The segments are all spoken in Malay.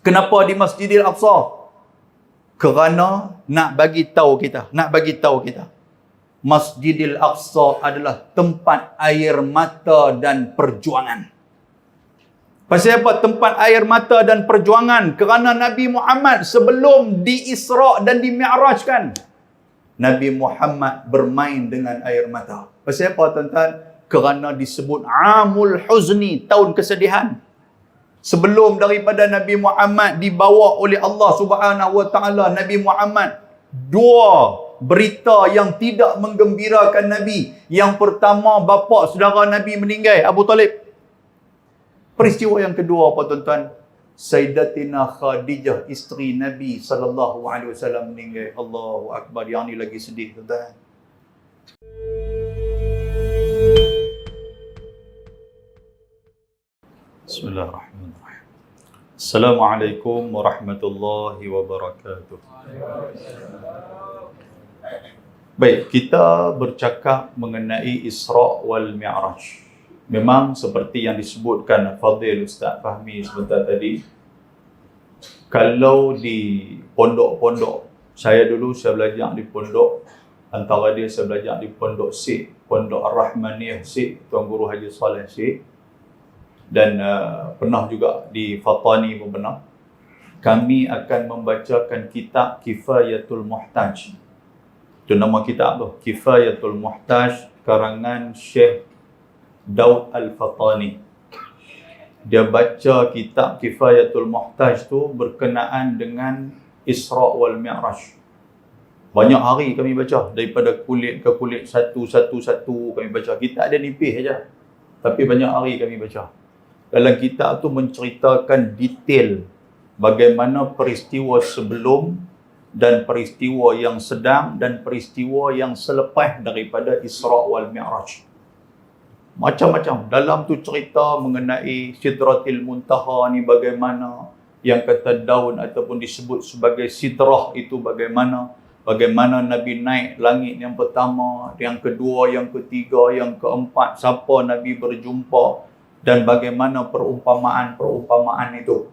Kenapa di Masjidil Aqsa? Kerana nak bagi tahu kita, Masjidil Aqsa adalah tempat air mata dan perjuangan. Pasal apa tempat air mata dan perjuangan? Kerana Nabi Muhammad sebelum di Isra' dan di Mi'rajkan, Nabi Muhammad bermain dengan air mata. Pasal apa tuan-tuan? Kerana disebut Amul Huzni, tahun kesedihan. Sebelum daripada Nabi Muhammad dibawa oleh Allah Subhanahu Wa Taala, Nabi Muhammad dua berita yang tidak menggembirakan Nabi. Yang pertama, bapa saudara Nabi meninggal, Abu Talib. Peristiwa yang kedua apa tuan-tuan? Sayyidatina Khadijah, isteri Nabi sallallahu alaihi wasallam meninggal. Allahu akbar, yang ni lagi sedih tuan-tuan. Bismillahirrahmanirrahim. Assalamualaikum warahmatullahi wabarakatuh. Baik, kita bercakap mengenai Isra' wal Mi'raj. Memang seperti yang disebutkan Fadil Ustaz Fahmi sebentar tadi, kalau di pondok-pondok, saya belajar di pondok, antara dia saya belajar di pondok Syekh, pondok Ar-Rahmaniyah Syekh, Tuan Guru Haji Saleh Syekh, dan pernah juga di Fatani pun pernah. Kami akan membacakan kitab Kifayatul Muhtaj. Itu nama kitab tu, Kifayatul Muhtaj, karangan Syekh Daud Al-Fatani. Dia baca kitab Kifayatul Muhtaj tu berkenaan dengan Isra' wal Mi'raj. Banyak hari kami baca, daripada kulit ke kulit, satu kami baca. Kitab dia nipis saja, tapi banyak hari kami baca. Dalam kitab tu menceritakan detail bagaimana peristiwa sebelum dan peristiwa yang sedang dan peristiwa yang selepas daripada Isra' wal Mi'raj. Macam-macam. Dalam tu cerita mengenai Sidratil Muntaha ni bagaimana, yang kata daun ataupun disebut sebagai sidrah itu bagaimana Nabi naik langit yang pertama, yang kedua, yang ketiga, yang keempat, siapa Nabi berjumpa, dan bagaimana perumpamaan itu.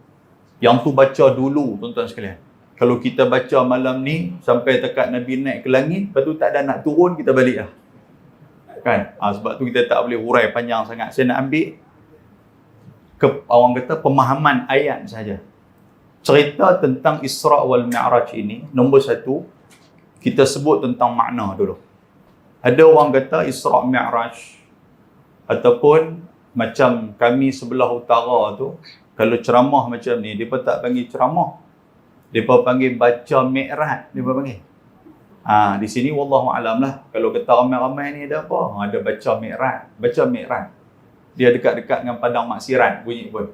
Yang tu baca dulu tuan-tuan sekalian. Kalau kita baca malam ni sampai dekat Nabi naik ke langit, lepas tu tak ada nak turun, kita balik lah. Kan? Sebab tu kita tak boleh hurai panjang sangat. Saya nak ambil orang kata pemahaman ayat saja. Cerita tentang Isra' wal Mi'raj ini, nombor satu, kita sebut tentang makna dulu. Ada orang kata Isra' Mi'raj, ataupun macam kami sebelah utara tu, kalau ceramah macam ni, mereka tak panggil ceramah, mereka panggil baca Mi'raj, mereka panggil. Di sini wallahu alam lah. Kalau kata ramai-ramai ni ada apa? Ada baca Mi'raj. Baca Mi'raj. Dia dekat-dekat dengan padang maksirat bunyi pun.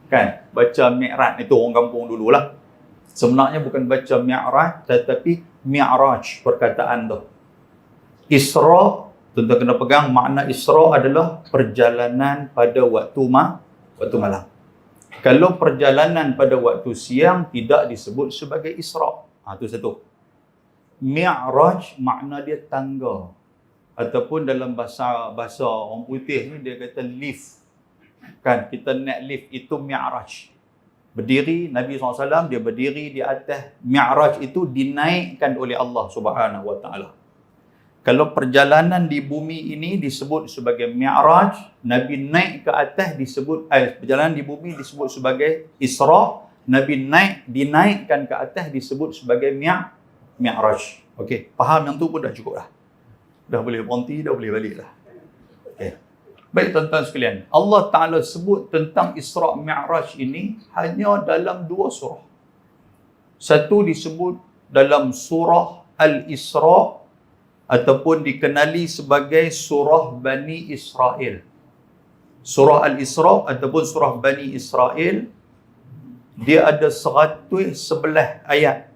Kan? Baca Mi'raj itu orang kampung dululah. Sebenarnya bukan baca Mi'raj, tetapi Mi'raj perkataan tu. Isra', tuan-tuan kena pegang, makna Isra' adalah perjalanan pada waktu malam. Kalau perjalanan pada waktu siang tidak disebut sebagai Isra'. Itu satu. Mi'raj makna dia tangga, ataupun dalam bahasa orang putih ni dia kata lift. Kan, kita naik lift itu Mi'raj. Berdiri Nabi SAW, dia berdiri di atas Mi'raj itu, dinaikkan oleh Allah Subhanahu Wa Taala. Kalau perjalanan di bumi ini disebut sebagai Mi'raj, Nabi naik ke atas disebut perjalanan di bumi disebut sebagai Isra', Nabi dinaikkan ke atas disebut sebagai Mi'raj. Okey, faham yang tu pun dah cukup dah. Dah boleh berhenti, dah boleh balik dah. Okey. Baik tuan-tuan sekalian, Allah Ta'ala sebut tentang Isra' Mi'raj ini hanya dalam dua surah. Satu disebut dalam surah Al-Isra' ataupun dikenali sebagai surah Bani Israel. Surah Al-Isra' ataupun surah Bani Israel, dia ada 111 ayat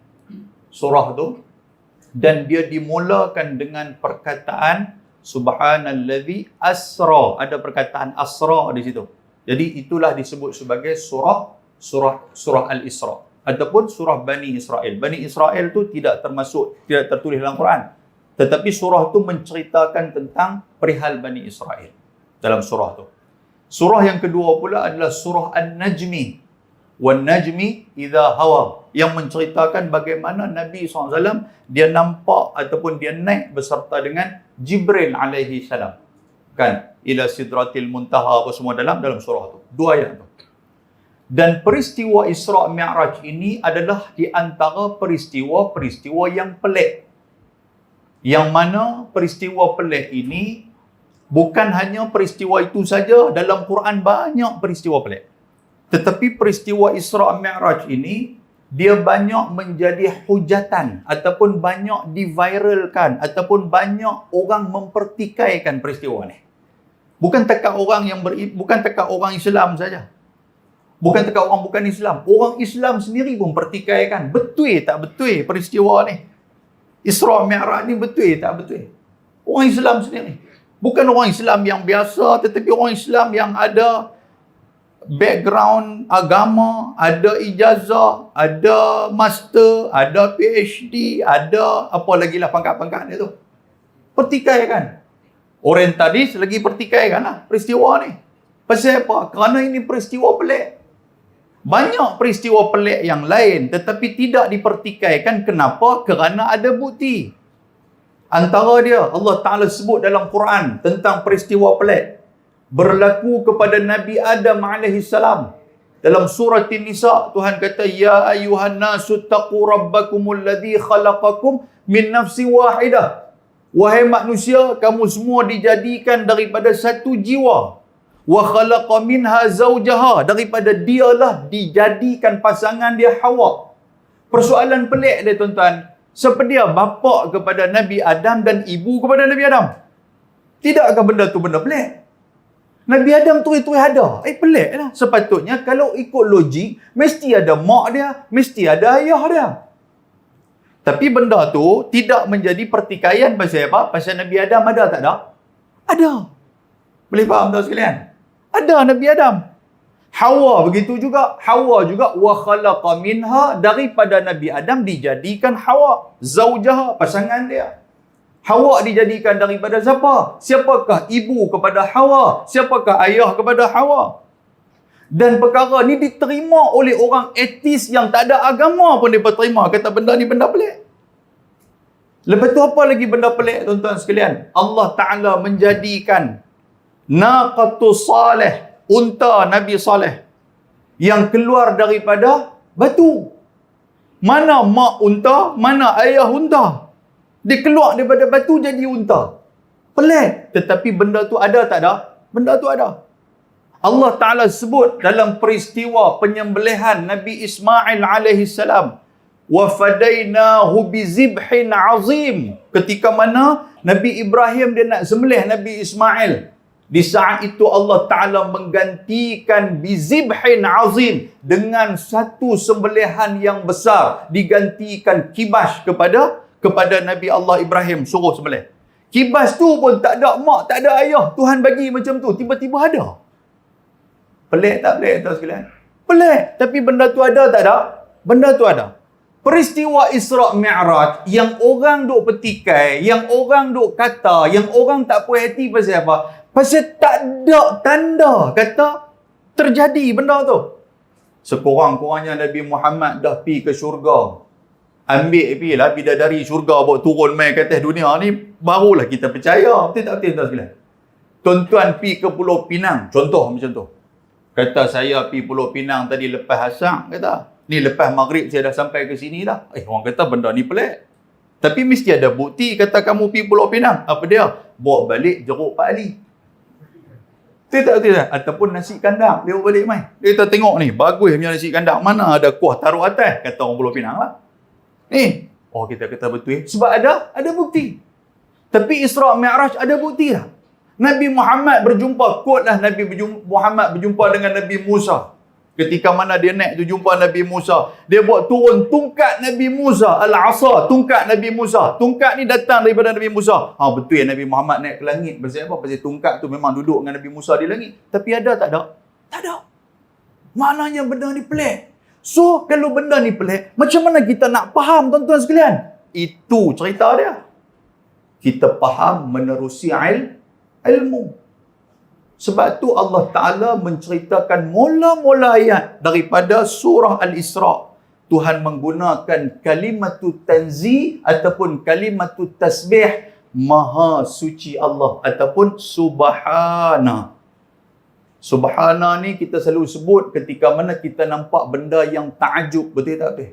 surah tu, dan dia dimulakan dengan perkataan Subhanallazi asra. Ada perkataan asra di situ. Jadi itulah disebut sebagai surah Al-Isra' ataupun surah Bani Israel. Bani Israel tu tidak tertulis dalam Quran. Tetapi surah tu menceritakan tentang perihal Bani Israel dalam surah tu. Surah yang kedua pula adalah surah An-Najmi. wan najmi idza hawa, yang menceritakan bagaimana Nabi SAW dia nampak ataupun dia naik beserta dengan Jibril alaihi salam, kan, ila sidratil muntaha, apa semua dalam surah tu, 2 ayat tu. Dan peristiwa Isra' Mi'raj ini adalah di antara peristiwa-peristiwa yang pelik. Yang mana peristiwa pelik ini bukan hanya peristiwa itu saja, dalam Quran banyak peristiwa pelik. Tetapi peristiwa Isra' Mi'raj ini dia banyak menjadi hujatan ataupun banyak diviralkan ataupun banyak orang mempertikaikan peristiwa ni. Bukan takat orang Islam saja. Bukan takat orang bukan Islam. Orang Islam sendiri pun pertikaikan. Betul tak betul peristiwa ni? Isra' Mi'raj ni betul tak betul? Orang Islam sendiri. Bukan orang Islam yang biasa, tetapi orang Islam yang ada background agama, ada ijazah, ada master, ada PhD, ada apa lagi lah pangkat-pangkat dia tu. Pertikaikan. Orientalis lagi pertikaikan lah peristiwa ni. Pasal apa? Kerana ini peristiwa pelik. Banyak peristiwa pelik yang lain tetapi tidak dipertikaikan. Kenapa? Kerana ada bukti. Antara dia, Allah Ta'ala sebut dalam Quran tentang peristiwa pelik. Berlaku kepada Nabi Adam AS. Dalam surah An-Nisa, Tuhan kata, Ya ayuhan nasu taqu rabbakumul ladhi khalaqakum min nafsi wahidah. Wahai manusia, kamu semua dijadikan daripada satu jiwa. Wa khalaqa minha zawjaha, daripada dialah dijadikan pasangan dia Hawa. Persoalan pelik dia tuan-tuan, siapa dia bapa kepada Nabi Adam dan ibu kepada Nabi Adam? Tidakkah benda tu benda pelik? Nabi Adam tu ada. Pelik lah. Sepatutnya kalau ikut logik, mesti ada mak dia, mesti ada ayah dia. Tapi benda tu tidak menjadi pertikaian. Pasal apa? Pasal Nabi Adam ada tak ada? Ada. Boleh faham tuan sekalian? Ada Nabi Adam. Hawa begitu juga. Hawa juga wa khalaqa minha, daripada Nabi Adam dijadikan Hawa, zaujaha, pasangan dia. Hawa dijadikan daripada siapa? Siapakah ibu kepada Hawa? Siapakah ayah kepada Hawa? Dan perkara ni diterima oleh orang etis yang tak ada agama pun dia terima. Kata benda ni benda pelik. Lepas tu apa lagi benda pelik tuan-tuan sekalian? Allah Ta'ala menjadikan Naqatus Saleh, unta Nabi Saleh, yang keluar daripada batu. Mana mak unta, mana ayah unta. Dia keluar daripada batu jadi unta. Pelik. Tetapi benda tu ada tak ada? Benda tu ada. Allah Ta'ala sebut dalam peristiwa penyembelihan Nabi Ismail AS. Wa fadainahu bizibhin azim. Ketika mana Nabi Ibrahim dia nak sembelih Nabi Ismail. Di saat itu Allah Ta'ala menggantikan bizibhin azim, dengan satu sembelihan yang besar, digantikan kibas kepada Nabi Allah Ibrahim, suruh sembelih. Kibas tu pun tak ada mak, tak ada ayah, Tuhan bagi macam tu, tiba-tiba ada. Pelik tak pelik tuan sekalian? Pelik. Tapi benda tu ada tak ada? Benda tu ada. Peristiwa Isra' Mi'raj yang orang duk petikai, yang orang duk kata, yang orang tak puas hati pasal apa? Pasal tak ada tanda kata terjadi benda tu. Sekurang-kurangnya Nabi Muhammad dah pi ke syurga. Ambil pi lah bidadari syurga bawa turun mai ke atas dunia ni, barulah kita percaya. Betul tak betul tuan sekalian? Tuan-tuan pi ke Pulau Pinang, contoh macam tu. Kata saya pi Pulau Pinang tadi lepas asar, kata ni lepas maghrib saya dah sampai ke sini dah. Orang kata benda ni pelik. Tapi mesti ada bukti kata kamu pi Pulau Pinang. Apa dia? Bawa balik jeruk Pak Ali. Tidak. Ataupun nasi kandang. Dia balik mai. Kita tengok ni. Bagus punya nasi kandang. Mana ada kuah taruh atas. Kata orang Pulau Pinang lah. Ni. Oh kita kata betul. Sebab ada bukti. Tapi Isra' Mi'raj ada bukti lah. Nabi Muhammad berjumpa. Quote lah Muhammad berjumpa dengan Nabi Musa. Ketika mana dia naik tu jumpa Nabi Musa. Dia buat turun tungkat Nabi Musa. Al-Asa. Tungkat Nabi Musa. Tungkat ni datang daripada Nabi Musa. Betul ya Nabi Muhammad naik ke langit. Pasal apa? Pasal tungkat tu memang duduk dengan Nabi Musa di langit. Tapi ada tak ada? Tak ada. Maknanya benda ni pelik. So, kalau benda ni pelik, macam mana kita nak faham tuan-tuan sekalian? Itu cerita dia. Kita faham menerusi ilmu. Sebab tu Allah Ta'ala menceritakan mula-mula ayat daripada surah Al-Isra. Tuhan menggunakan kalimatut tanzih ataupun kalimatut tasbih, maha suci Allah ataupun subhana. Subhana ni kita selalu sebut ketika mana kita nampak benda yang ta'ajub, betul tak betul?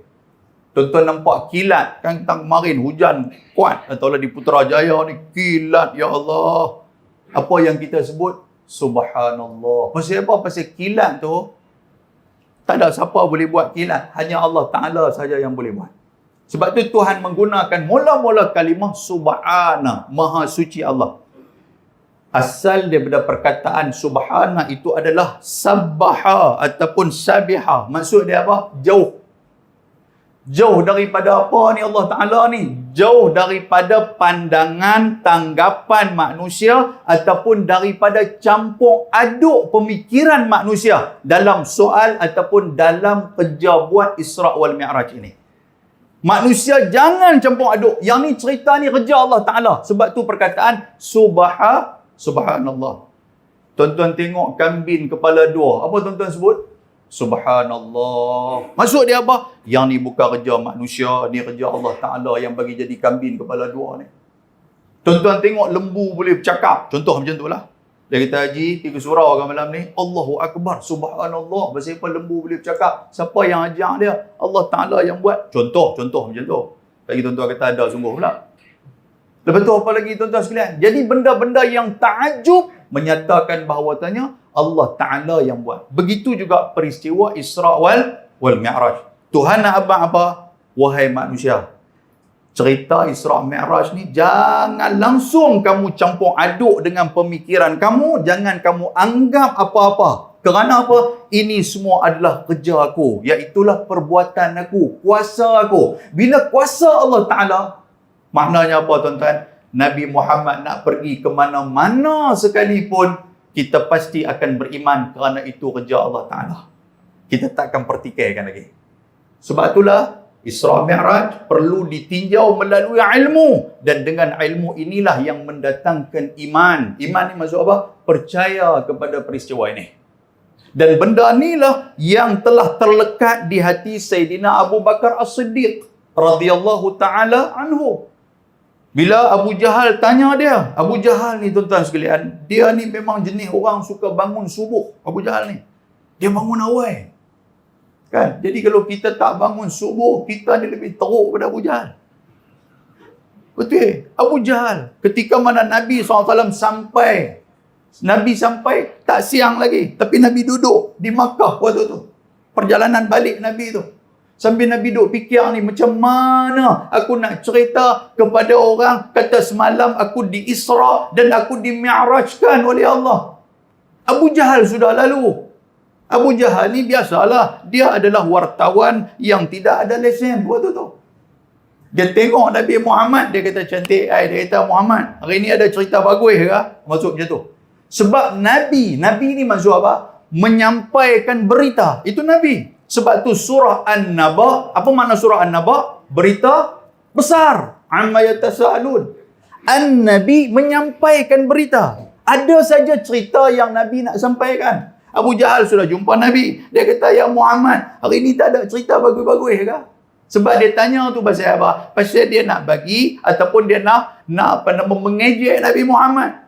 Tuan-tuan nampak kilat, kan kemarin hujan kuat, ataulah di Putrajaya ni kilat, ya Allah. Apa yang kita sebut? Subhanallah. Pasal apa? Pasal kilat tu tak ada siapa boleh buat kilat, hanya Allah Ta'ala saja yang boleh buat. Sebab tu Tuhan menggunakan mula-mula kalimah subhana, maha suci Allah. Asal daripada perkataan subhana itu adalah sabbaha ataupun sabiha. Maksud dia apa? Jauh. Jauh daripada apa ni Allah Ta'ala ni? Jauh daripada pandangan, tanggapan manusia ataupun daripada campur aduk pemikiran manusia dalam soal ataupun dalam kerja buat Isra' wal Mi'raj ini. Manusia jangan campur aduk. Yang ni cerita ni kerja Allah Ta'ala. Sebab tu perkataan subhanallah. Tuan-tuan tengok kambing kepala dua. Apa tuan-tuan sebut? Subhanallah. Maksud dia apa? Yang ni bukan kerja manusia, ni kerja Allah Ta'ala yang bagi jadi kambing kepala dua ni. Tuan-tuan tengok lembu boleh bercakap. Contoh macam tu lah. Dia kata, Haji, pergi ke surau kan malam ni. Allahu Akbar, Subhanallah. Pasal apa lembu boleh bercakap? Siapa yang ajak dia? Allah Ta'ala yang buat. Contoh macam tu. Lagi tuan-tuan kata ada sungguh pula. Lepas tu apa lagi tuan-tuan sekalian? Jadi benda-benda yang ta'ajub menyatakan bahawasanya Allah Ta'ala yang buat. Begitu juga peristiwa Isra' wal Mi'raj. Tuhan nak abang apa? Wahai manusia, cerita Isra' Mi'raj ni jangan langsung kamu campur aduk dengan pemikiran kamu. Jangan kamu anggap apa-apa. Kerana apa? Ini semua adalah kerja aku. Iaitulah perbuatan aku, kuasa aku. Bila kuasa Allah Ta'ala, maknanya apa tuan-tuan? Nabi Muhammad nak pergi ke mana-mana sekalipun, kita pasti akan beriman kerana itu kerja Allah Ta'ala. Kita takkan pertikaikan lagi. Sebab itulah Isra' Mi'raj perlu ditinjau melalui ilmu. Dan dengan ilmu inilah yang mendatangkan iman. Iman ni maksud apa? Percaya kepada peristiwa ini. Dan benda inilah yang telah terlekat di hati Sayyidina Abu Bakar As-Siddiq radhiyallahu ta'ala anhu. Bila Abu Jahal tanya dia, Abu Jahal ni tuan-tuan sekalian, dia ni memang jenis orang suka bangun subuh. Abu Jahal ni, dia bangun awal. Kan? Jadi kalau kita tak bangun subuh, kita ni lebih teruk pada Abu Jahal. Betul? Abu Jahal, ketika mana Nabi SAW sampai, Nabi sampai tak siang lagi, tapi Nabi duduk di Makkah waktu tu. Perjalanan balik Nabi tu. Sambil Nabi duduk fikir ni, macam mana aku nak cerita kepada orang, kata semalam aku di Isra' dan aku di Mi'rajkan oleh Allah. Abu Jahal sudah lalu. Abu Jahal ni biasalah, dia adalah wartawan yang tidak ada lesen waktu tu. Dia tengok Nabi Muhammad, dia kata cantik, dia kata Muhammad, hari ni ada cerita bagus ke? Maksud macam tu. Sebab Nabi ni maksud apa? Menyampaikan berita. Itu Nabi. Sebab tu surah An-Naba, apa makna surah An-Naba? Berita besar. Amma yatasaalun. An-Nabi menyampaikan berita. Ada saja cerita yang Nabi nak sampaikan. Abu Jahal sudah jumpa Nabi. Dia kata, ya Muhammad, hari ni tak ada cerita bagus-bagus ke? Sebab dia tanya tu pasal apa? Pasal dia nak bagi ataupun dia nak mengejek Nabi Muhammad.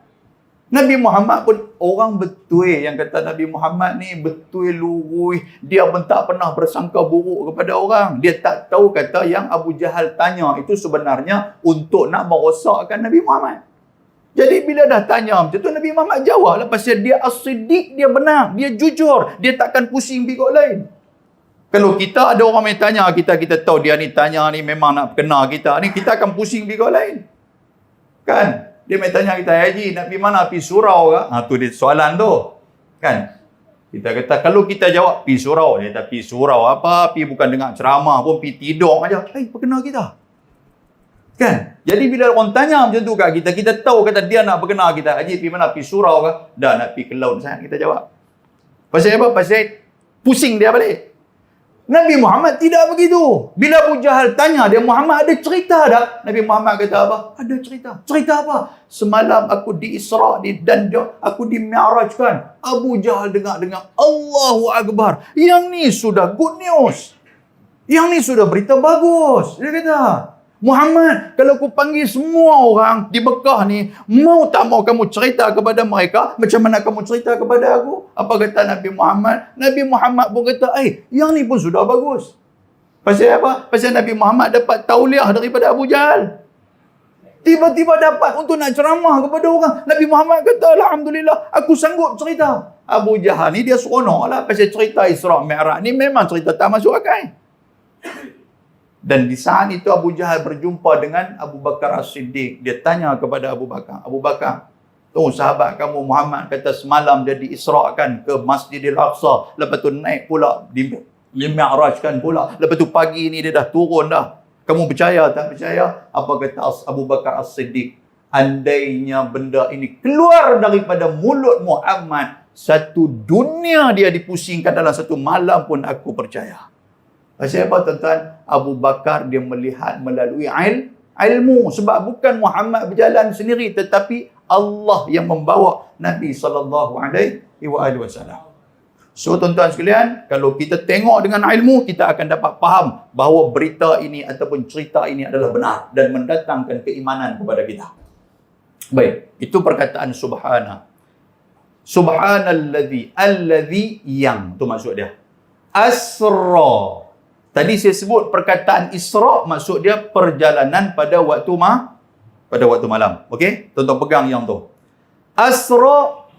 Nabi Muhammad pun orang betul yang kata Nabi Muhammad ni betul lurus. Dia pun tak pernah bersangka buruk kepada orang. Dia tak tahu kata yang Abu Jahal tanya itu sebenarnya untuk nak merosakkan Nabi Muhammad. Jadi bila dah tanya macam tu, Nabi Muhammad jawab lah pasal dia as-siddiq, dia benar, dia jujur, dia takkan pusing pergi kot lain. Kalau kita ada orang yang tanya kita tahu dia ni tanya ni memang nak kena kita ni, kita akan pusing pergi kot lain. Kan? Dia mai tanya kita, Haji, nak pergi mana? Pergi surau ke? Tu dia soalan tu. Kan? Kita kata, kalau kita jawab, pergi surau. Dia kata, pergi surau apa? Pergi bukan dengar ceramah pun, pergi tidur aja. Apa kena kita? Kan? Jadi bila orang tanya macam tu kat kita, kita tahu kata dia nak berkenal kita. Haji, pergi mana? Pergi surau ke? Dah nak pergi ke laut sangat, kita jawab. Pasal apa? Pasal pusing dia balik. Nabi Muhammad tidak begitu. Bila Abu Jahal tanya dia, Muhammad ada cerita tak? Nabi Muhammad kata apa? Ada cerita. Cerita apa? Semalam aku di Isra dan aku di Mi'rajkan. Abu Jahal dengar Allahu Akbar. Yang ni sudah good news. Yang ni sudah berita bagus. Dia kata, Muhammad, kalau aku panggil semua orang di Mekah ni, mau tak mau kamu cerita kepada mereka, macam mana kamu cerita kepada aku? Apa kata Nabi Muhammad? Nabi Muhammad pun kata, yang ni pun sudah bagus. Pasal apa? Pasal Nabi Muhammad dapat tauliah daripada Abu Jahal. Tiba-tiba dapat untuk nak ceramah kepada orang. Nabi Muhammad kata, Alhamdulillah, aku sanggup cerita. Abu Jahal ni dia seronok lah. Pasal cerita Isra' Mi'raj ni memang cerita tak masuk akal. Dan di saat itu Abu Jahal berjumpa dengan Abu Bakar As-Siddiq. Dia tanya kepada Abu Bakar, Abu Bakar, sahabat kamu Muhammad kata semalam dia diisra'kan ke Masjidil Aqsa. Lepas tu naik pula di Mi'rajkan pula. Lepas tu pagi ni dia dah turun dah. Kamu percaya tak percaya? Apa kata Abu Bakar As-Siddiq? Andainya benda ini keluar daripada mulut Muhammad, satu dunia dia dipusingkan dalam satu malam pun aku percaya. Pasal apa tuan-tuan? Abu Bakar dia melihat melalui ilmu. Sebab bukan Muhammad berjalan sendiri, tetapi Allah yang membawa Nabi SAW. So tuan-tuan sekalian, kalau kita tengok dengan ilmu, kita akan dapat faham bahawa berita ini ataupun cerita ini adalah benar dan mendatangkan keimanan kepada kita. Baik, itu perkataan subhana. Subhanalladzi, alladzi yang, tu maksud dia. Asra. Tadi saya sebut perkataan Isra' maksud dia perjalanan pada waktu malam. Okey? Tuan-tuan pegang yang tu. Asra'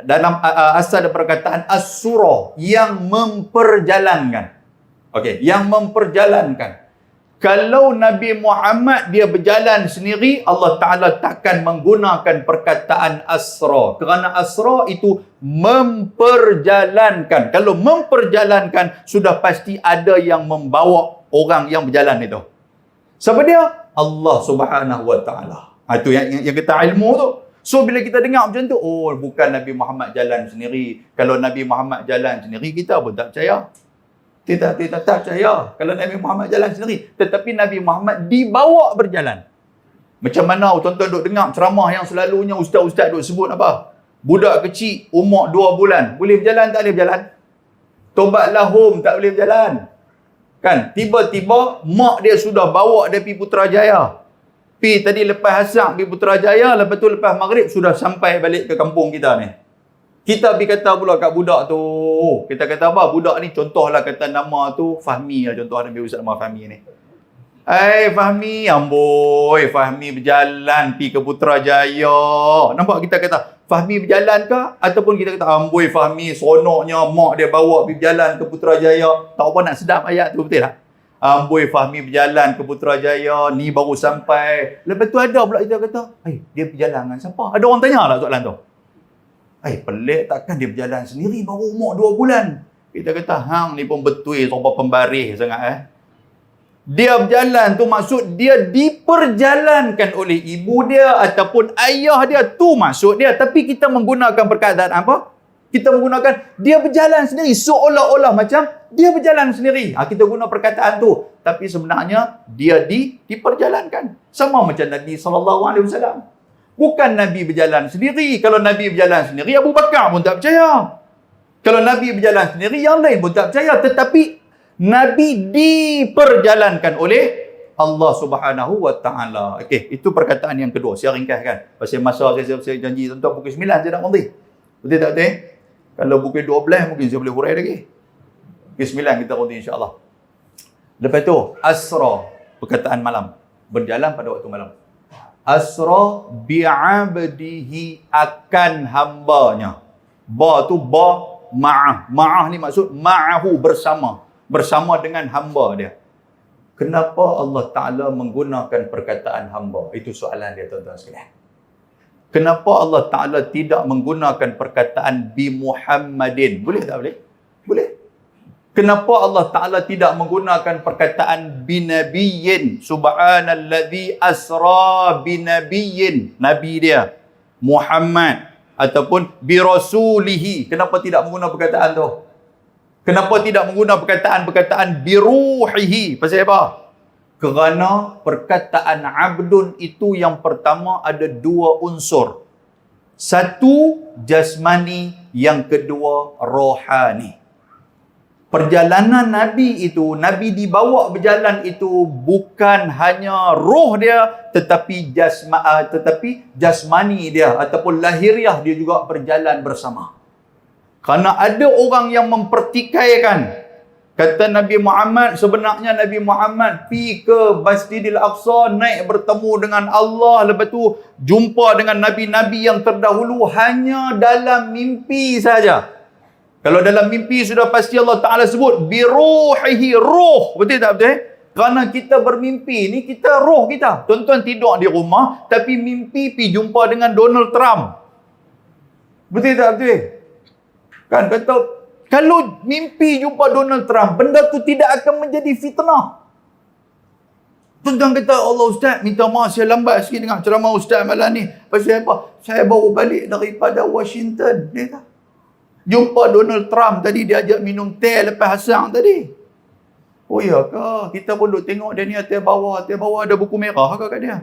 dalam asal ada perkataan as-surah yang memperjalankan. Okey, yang memperjalankan. Kalau Nabi Muhammad dia berjalan sendiri, Allah Ta'ala takkan menggunakan perkataan asra. Kerana asra itu memperjalankan. Kalau memperjalankan, sudah pasti ada yang membawa orang yang berjalan itu. Siapa dia? Allah Subhanahu Wa Ta'ala. Itu yang kita ilmu tu. So, bila kita dengar macam tu, bukan Nabi Muhammad jalan sendiri. Kalau Nabi Muhammad jalan sendiri, kita pun tak percaya. Kita tak percaya kalau Nabi Muhammad jalan sendiri. Tetapi Nabi Muhammad dibawa berjalan. Macam mana tuan-tuan duk dengar ceramah yang selalunya ustaz-ustaz duk sebut apa? Budak kecil umur 2 bulan. Boleh berjalan tak boleh berjalan? Tobat lahum tak boleh berjalan. Kan? Tiba-tiba mak dia sudah bawa dia pergi Putrajaya. Tadi lepas asar pergi Putrajaya. Lepas tu lepas maghrib sudah sampai balik ke kampung kita ni. Kita pergi kata pula kat budak tu. Kita kata apa? Budak ni contohlah kata nama tu Fahmi lah. Contoh Nabi Ustaz nama Fahmi ni. Fahmi. Amboi. Fahmi berjalan pergi ke Putrajaya. Nampak kita kata Fahmi berjalan ke? Ataupun kita kata amboi Fahmi seronoknya mak dia bawa pergi berjalan ke Putrajaya. Tak apa nak sedap ayat tu betul tak? Amboi Fahmi berjalan ke Putrajaya. Ni baru sampai. Lepas tu ada pula kita kata dia berjalan dengan siapa? Ada orang tanya lah soalan tu. Pelik takkan dia berjalan sendiri baru umur 2 bulan. Kita kata, hang ni pun betul serba pembarih sangat. Dia berjalan tu maksud dia diperjalankan oleh ibu dia ataupun ayah dia. Tu maksud dia. Tapi kita menggunakan perkataan apa? Kita menggunakan dia berjalan sendiri. Seolah-olah macam dia berjalan sendiri. Kita guna perkataan tu. Tapi sebenarnya dia diperjalankan. Sama macam Nabi SAW. Bukan Nabi berjalan sendiri. Kalau Nabi berjalan sendiri, Abu Bakar pun tak percaya. Kalau Nabi berjalan sendiri, yang lain pun tak percaya. Tetapi Nabi diperjalankan oleh Allah Subhanahu Wa Ta'ala. Okey, itu perkataan yang kedua. Saya ringkaskan. Pasal masa saya janji tuan-tuan pukul 9 saya nak berhenti. Betul tak betul? Kalau pukul 12 mungkin saya boleh hurai lagi. Pukul 9 kita berhenti insya-Allah. Lepas tu, asra, perkataan malam. Berjalan pada waktu malam. Asra bi'abdihi akan hambanya. Ba tu ba ma'ah. Ma'ah ni maksud ma'ahu bersama. Bersama dengan hamba dia. Kenapa Allah Ta'ala menggunakan perkataan hamba? Itu soalan dia tuan-tuan sekalian. Kenapa Allah Ta'ala tidak menggunakan perkataan bi Muhammadin? Boleh tak boleh? Boleh. Kenapa Allah Ta'ala tidak menggunakan perkataan binabiyyin? Subhanalladzi asra binabiyyin. Nabi dia. Muhammad. Ataupun birasulihi. Kenapa tidak menggunakan perkataan tu? Kenapa tidak menggunakan perkataan biruhihi? Pasal apa? Kerana perkataan abdun itu yang pertama ada dua unsur. Satu jasmani, yang kedua rohani. Perjalanan Nabi itu, Nabi dibawa berjalan itu bukan hanya roh dia, tetapi jasmani dia ataupun lahiriah dia juga berjalan bersama. Kerana ada orang yang mempertikaikan. Kata Nabi Muhammad, sebenarnya Nabi Muhammad pergi ke Masjidil Aqsa, naik bertemu dengan Allah, lepas tu jumpa dengan Nabi-Nabi yang terdahulu hanya dalam mimpi saja. Kalau dalam mimpi sudah pasti Allah Ta'ala sebut, biruhihi, roh. Betul tak betul? Kerana kita bermimpi, ni kita roh kita. Tuan-tuan tidur di rumah, tapi mimpi pergi jumpa dengan Donald Trump. Betul tak betul? Kan kata, kalau mimpi jumpa Donald Trump, benda tu tidak akan menjadi fitnah. Tuan-tuan kata, Allah Ustaz, minta maaf saya lambat sikit dengar ceramah Ustaz malam ni. Pasal apa? Saya baru balik daripada Washington. Dia kata, jumpa Donald Trump tadi, dia ajak minum teh lepas hasang tadi. Oh ya ke? Kita pun duk tengok dia ni atas bawah ada buku merah ke kat dia?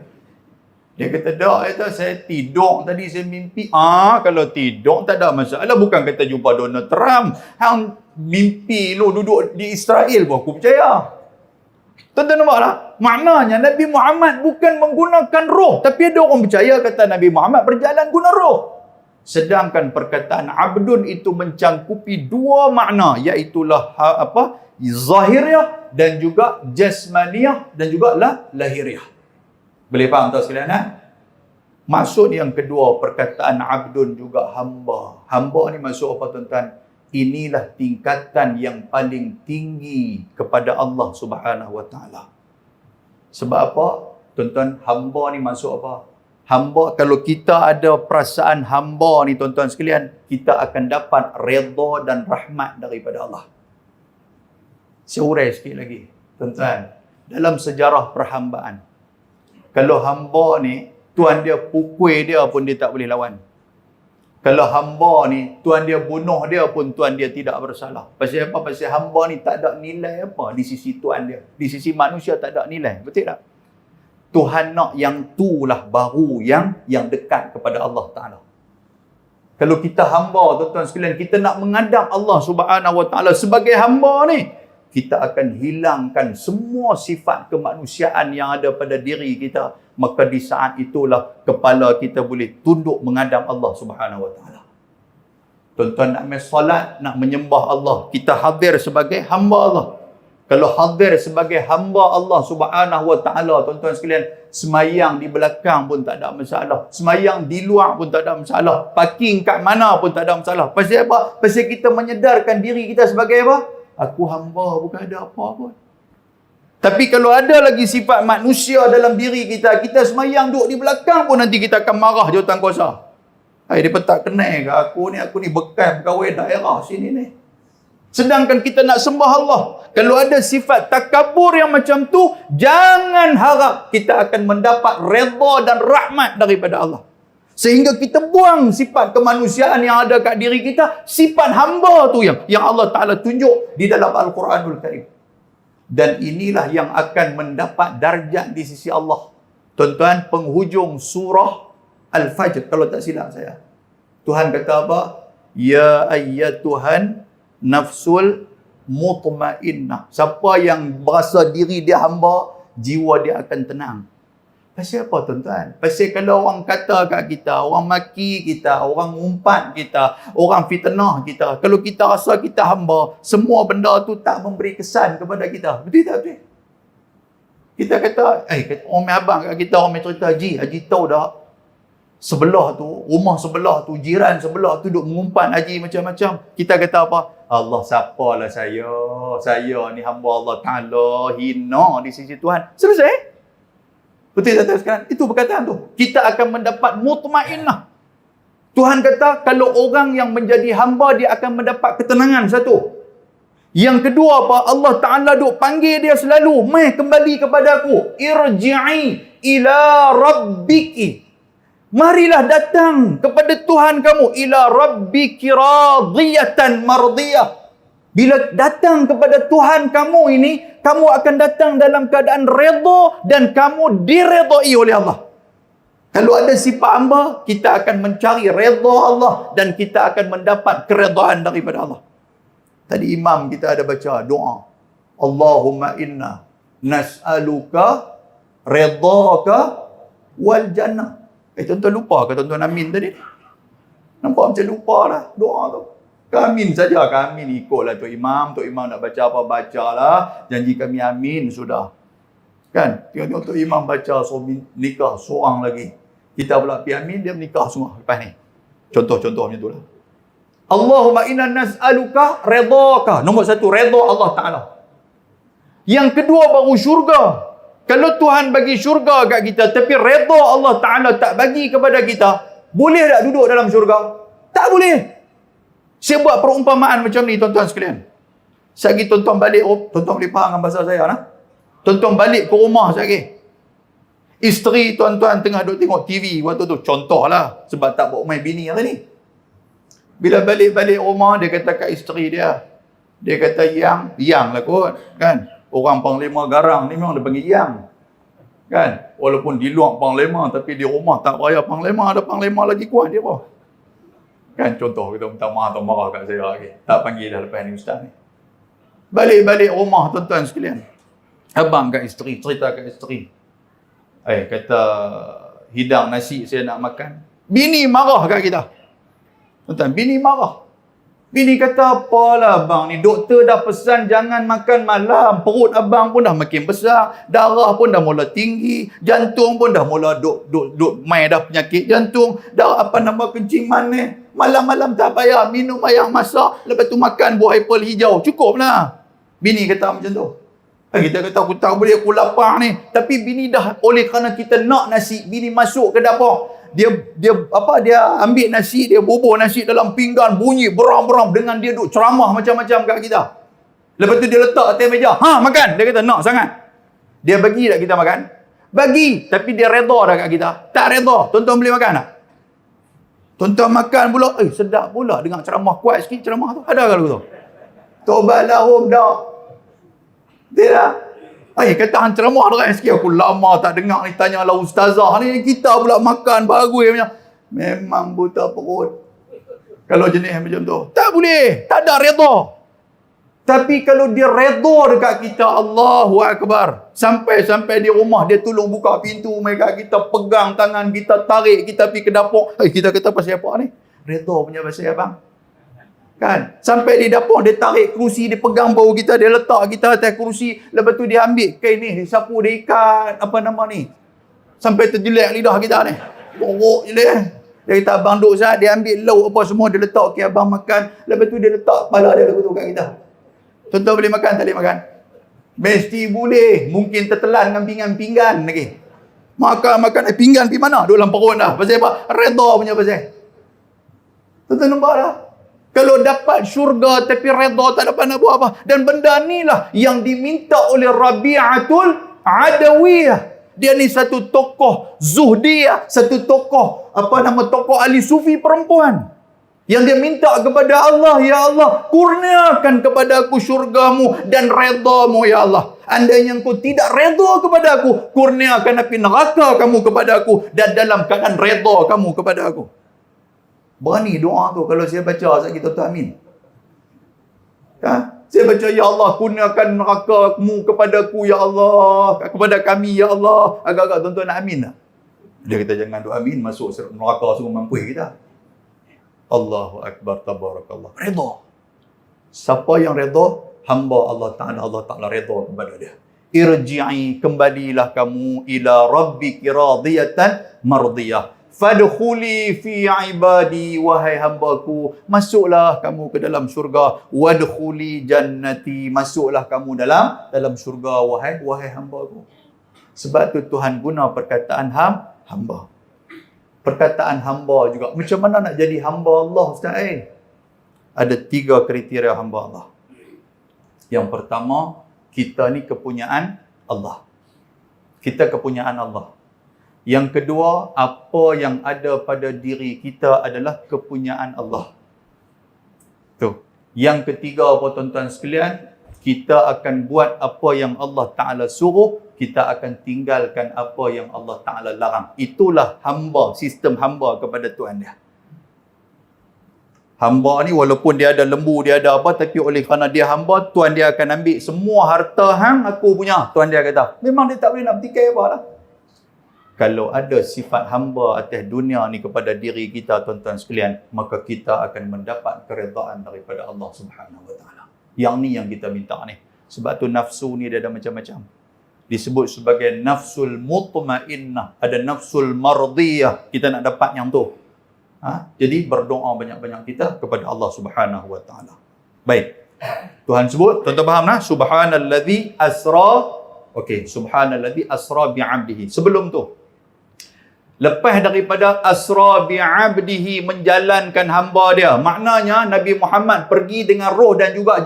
Dia kata, tak, saya tidur tadi, saya mimpi. Kalau tidur tak ada masalah. Bukan kata jumpa Donald Trump. Hang mimpi lu duduk di Israel pun aku percaya. Tuan-tuan nampak tak? Maknanya Nabi Muhammad bukan menggunakan roh. Tapi ada orang percaya kata Nabi Muhammad berjalan guna roh. Sedangkan perkataan abdun itu mencangkupi dua makna. Iaitulah zahiriah dan juga jasmaniah dan juga lahiriah. Boleh faham tak sekalian? Maksud yang kedua, perkataan abdun juga hamba. Hamba ni maksud apa tuan-tuan? Inilah tingkatan yang paling tinggi kepada Allah Subhanahu Wa Taala. Sebab apa? Tuan-tuan, hamba ni maksud apa? Hamba, kalau kita ada perasaan hamba ni tuan-tuan sekalian, kita akan dapat redha dan rahmat daripada Allah. Saya urai sikit lagi. Tuan-tuan, dalam sejarah perhambaan, kalau hamba ni, tuan dia pukul dia pun dia tak boleh lawan. Kalau hamba ni, tuan dia bunuh dia pun tuan dia tidak bersalah. Pasal apa? Pasal hamba ni tak ada nilai apa di sisi tuan dia. Di sisi manusia tak ada nilai. Betul tak? Tuhan nak yang tu lah baru yang dekat kepada Allah Ta'ala. Kalau kita hamba, tuan-tuan sekalian, kita nak menghadap Allah Subhanahu Wa Ta'ala sebagai hamba ni, kita akan hilangkan semua sifat kemanusiaan yang ada pada diri kita. Maka di saat itulah kepala kita boleh tunduk menghadap Allah Subhanahu Wa Taala. Tuan-tuan nak solat, nak menyembah Allah, kita hadir sebagai hamba Allah. Kalau hadir sebagai hamba Allah Subhanahu Wa Taala, tuan-tuan sekalian, semayang di belakang pun tak ada masalah. Semayang di luar pun tak ada masalah. Parking kat mana pun tak ada masalah. Pasal apa? Pasal kita menyedarkan diri kita sebagai apa? Aku hamba, bukan ada apa pun. Tapi kalau ada lagi sifat manusia dalam diri kita, kita semayang duduk di belakang pun nanti kita akan marah jawatan kuasa. Dia tak kenal ke aku ni bekas pegawai daerah sini ni. Sedangkan kita nak sembah Allah. Kalau ada sifat takabur yang macam tu, jangan harap kita akan mendapat redha dan rahmat daripada Allah. Sehingga kita buang sifat kemanusiaan yang ada kat diri kita, sifat hamba tu yang Allah Ta'ala tunjuk di dalam Al-Quranul Karim. Dan inilah yang akan mendapat darjat di sisi Allah. Tuan-tuan, penghujung surah Al-Fajr, kalau tak silap saya, Tuhan kata apa? Ya ayyatuhan nafsul mutmainnah. Siapa yang berasa diri dia hamba, jiwa dia akan tenang. Pasal apa tuan-tuan? Pasal kalau orang kata kat kita, orang maki kita, orang umpat kita, orang fitnah kita, kalau kita rasa kita hamba, semua benda tu tak memberi kesan kepada kita. Betul tak betul? Kita kata, orang abang kat kita, orang cerita, Haji tahu tak? Sebelah tu, rumah sebelah tu, jiran sebelah tu duk mengumpat Haji macam-macam. Kita kata apa? Allah, siapalah saya? Saya ni hamba Allah Ta'ala, hina di sisi Tuhan. Selesai? Betul tak sekarang? Itu perkataan tu. Kita akan mendapat mutmainnah. Tuhan kata, kalau orang yang menjadi hamba, dia akan mendapat ketenangan. Satu. Yang kedua apa? Allah Ta'ala duk panggil dia selalu. Mai kembali kepada aku. Irji'i ila rabbiki. Marilah datang kepada Tuhan kamu. Ila rabbiki radiyatan mardiyah. Bila datang kepada Tuhan kamu ini, kamu akan datang dalam keadaan redha dan kamu diredai oleh Allah. Kalau ada sifat hamba, kita akan mencari redha Allah dan kita akan mendapat keredaan daripada Allah. Tadi imam kita ada baca doa. Allahumma inna nas'aluka redhaka wal jannah. Tuan-tuan lupa ke tuan-tuan amin tadi? Nampak macam lupa lah doa tu. Amin saja, kami ikutlah Tok Imam nak baca apa, bacalah. Janji kami amin, sudah. Kan? Tengok-tengok Tok Imam baca nikah seorang lagi. Kita pula pergi amin, dia menikah semua lepas ni. Contoh-contoh macam tu lah. Allahumma inna nas'aluka redhaka. Nombor satu, redha Allah Ta'ala. Yang kedua baru syurga. Kalau Tuhan bagi syurga kat kita, tapi redha Allah Ta'ala tak bagi kepada kita, boleh tak duduk dalam syurga? Tak boleh. Saya buat perumpamaan macam ni tuan-tuan sekalian. Sagi tuan-tuan balik, tuan-tuan boleh faham dengan bahasa saya lah. Tuan-tuan balik ke rumah sagi. Isteri tuan-tuan tengah duduk tengok TV waktu tu. Contohlah. Sebab tak bawa main bini hari ni. Bila balik-balik rumah, dia kata kat isteri dia. Dia kata yang lah kot. Kan? Orang Panglima Garang ni memang dia panggil yang. Kan? Walaupun di luar Panglima, tapi di rumah tak raya Panglima. Ada Panglima lagi kuat dia apa? Kan? Contoh kita minta maaf atau marah kat saya lagi. Tak panggil dah lepas ni ustaz ni. Balik-balik rumah tuan-tuan sekalian. Abang kat isteri, cerita kat isteri. Kata hidang nasi saya nak makan. Bini marah kat kita. Tuan-tuan, bini marah. Bini kata, apalah abang ni, doktor dah pesan jangan makan malam. Perut abang pun dah makin besar. Darah pun dah mula tinggi. Jantung pun dah mula main dah penyakit jantung. Dah kencing manis. Malam-malam tak payah minum air masak. Lepas tu makan buah apple hijau. Cukup lah. Bini kata macam tu. Kita kata aku tak boleh, aku lapar ni. Tapi bini dah, oleh kerana kita nak nasi, bini masuk ke dapur. Dia ambil nasi, dia bubuh nasi dalam pinggan, bunyi beram-beram dengan dia duk ceramah macam-macam kat kita. Lepas tu dia letak atas meja. Makan. Dia kata nak sangat. Dia bagi tak kita makan? Bagi. Tapi dia redha dah kat kita. Tak redha. Tuan-tuan boleh makan tak? Tuan-tuan makan pula. Sedap pula dengar ceramah kuat sikit ceramah tu. Ada kalau tu? Tobatlah dah. Dia dah. Kata hang ceramah dekat sikit. Aku lama tak dengar ni. Tanyalah ustazah ni. Kita pula makan bagus. Memang buta perut. Kalau jenis macam tu. Tak boleh. Tak ada redha. Tapi kalau dia redha dekat kita, Allahu Akbar. Sampai di rumah, dia tolong buka pintu mereka. Kita pegang tangan, kita tarik, kita pergi ke dapur. Kita kata pasal apa ni? Redha punya pasal abang. Kan? Sampai di dapur, dia tarik kerusi, dia pegang bau kita, dia letak kita atas kerusi. Lepas tu dia ambil kain ni, dia sapu, dia ikat, sampai terjelek lidah kita ni. Borok je dia. Dia kata, abang duk Zat, dia ambil lauk apa semua, dia letak, okay, abang makan. Lepas tu dia letak kepala dia lepas tu kat kita. Tuan-tuan boleh makan, tak boleh makan? Mesti boleh. Mungkin tertelan dengan pinggan lagi. Makan, pinggan pergi mana? Duk dalam perut dah. Pasal apa? Redha punya pasal. Tuan-tuan nampak dah? Kalau dapat syurga tapi redha tak dapat nak buat apa. Dan benda ni lah yang diminta oleh Rabi'atul Adawiyah. Dia ni satu tokoh Zuhdiyah, satu tokoh tokoh ahli sufi perempuan. Yang dia minta kepada Allah, ya Allah, kurniakan kepada aku syurgamu dan redamu, ya Allah. Andainya engkau tidak redha kepada aku, kurniakan api neraka kamu kepada aku dan dalam keadaan redha kamu kepada aku. Berani doa tu kalau saya baca sekali tuan-tuan amin. Saya baca, ya Allah, kurniakan neraka-Mu kepadaku, ya Allah, kepada kami, ya Allah. Agak-agak tuan-tuan nak amin tak? Dia kata jangan doa amin, masuk neraka semua mampu kita. Allahu Akbar, tabarakallah. Redha. Siapa yang redha? Hamba Allah Ta'ala redha kepada dia. Irji'i, kembalilah kamu ila rabbiki radiyatan mardiyah. Fadkhuli fi ibadi, wahai hambaku, masuklah kamu ke dalam syurga. Wadkhuli jannati, masuklah kamu dalam syurga, wahai hambaku. Sebab tu Tuhan guna perkataan hamba. Perkataan hamba juga. Macam mana nak jadi hamba Allah, Ustaz? Ada 3 kriteria hamba Allah. Yang pertama, kita ni kepunyaan Allah. Kita kepunyaan Allah. Yang kedua, apa yang ada pada diri kita adalah kepunyaan Allah. Tu. Yang ketiga apa tuan-tuan sekalian, kita akan buat apa yang Allah Ta'ala suruh, kita akan tinggalkan apa yang Allah Ta'ala larang. Itulah hamba, sistem hamba kepada Tuhan dia. Hamba ni walaupun dia ada lembu, dia ada apa, tapi oleh kerana dia hamba, Tuhan dia akan ambil semua harta hang aku punya. Tuhan dia kata, memang dia tak boleh nak bertikai apa lah. Kalau ada sifat hamba atas dunia ni kepada diri kita, tuan-tuan sekalian, maka kita akan mendapat keredaan daripada Allah Subhanahu Wa Taala. Yang ni yang kita minta ni. Sebab tu nafsu ni dia ada macam-macam. Disebut sebagai nafsul mutmainnah, ada nafsul mardiyah. Kita nak dapat yang tu. Jadi berdoa banyak-banyak kita kepada Allah Subhanahu Wa Taala. Baik. Tuhan sebut, tuan-tuan faham nah? Subhanallazi asra. Okey, subhanallazi asra bi'abdihi. Sebelum tu, lepas daripada asra bi'abdihi, menjalankan hamba dia, maknanya Nabi Muhammad pergi dengan roh dan juga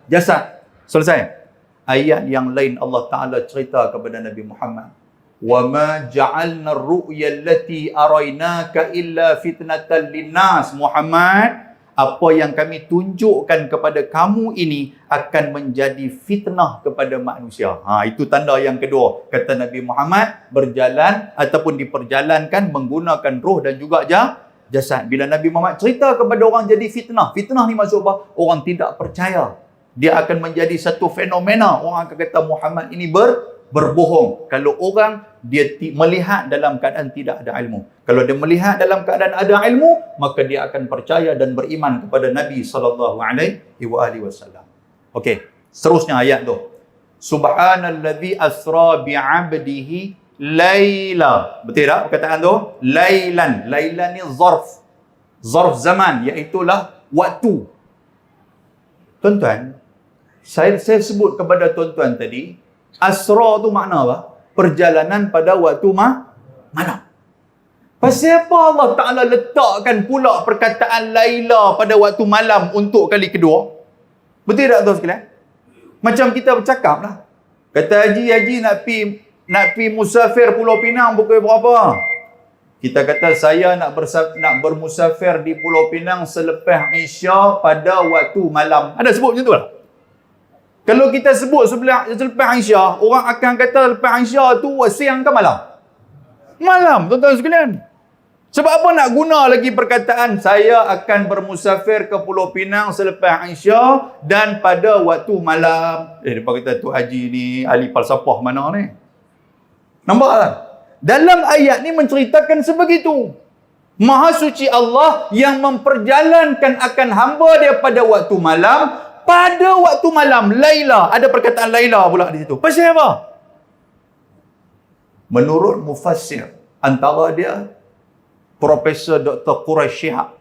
jasad. Selesai. Ayat yang lain Allah Ta'ala cerita kepada Nabi Muhammad. وَمَا جَعَلْنَا الرُّؤْيَا الَّتِي أَرَيْنَاكَ إِلَّا فِتْنَةً لِلنَّاسِ. Muhammad, apa yang kami tunjukkan kepada kamu ini akan menjadi fitnah kepada manusia. Itu tanda yang kedua. Kata Nabi Muhammad, berjalan ataupun diperjalankan menggunakan roh dan juga jasad. Bila Nabi Muhammad cerita kepada orang jadi fitnah. Fitnah ni maksud apa? Orang tidak percaya. Dia akan menjadi satu fenomena. Orang akan kata Muhammad ini berbohong. Kalau orang dia melihat dalam keadaan tidak ada ilmu. Kalau dia melihat dalam keadaan ada ilmu, maka dia akan percaya dan beriman kepada Nabi SAW. Okey, seterusnya ayat tu. Subhanallazi asra bi'abdihi laila. Betul tak perkataan tu? Lailan. Lailan ni zarf. Zarf zaman, iaitulah waktu. Tuan-tuan, saya sebut kepada tuan-tuan tadi, asra tu makna apa? Perjalanan pada waktu malam. Pasal apa Allah Ta'ala letakkan pula perkataan Laila pada waktu malam untuk kali kedua? Betul tak tuan sekalian? Macam kita bercakap lah. Kata Haji nak pi musafir Pulau Pinang pukul berapa? Kita kata saya nak bermusafir di Pulau Pinang selepas Isya pada waktu malam. Ada sebut macam tu lah. Kalau kita sebut selepas Isya, orang akan kata lepas Isya tu siang ke malam? Malam, tuan-tuan sekalian. Sebab apa nak guna lagi perkataan saya akan bermusafir ke Pulau Pinang selepas Isya dan pada waktu malam. Depa kata tu Haji ni ahli falsafah mana ni? Nampak tak? Dalam ayat ni menceritakan sebegitu. Maha suci Allah yang memperjalankan akan hamba dia pada waktu malam. Pada waktu malam, Laila. Ada perkataan Laila pula di situ. Pasal apa? Menurut mufassir, antara dia Profesor Dr. Quraish Shihab.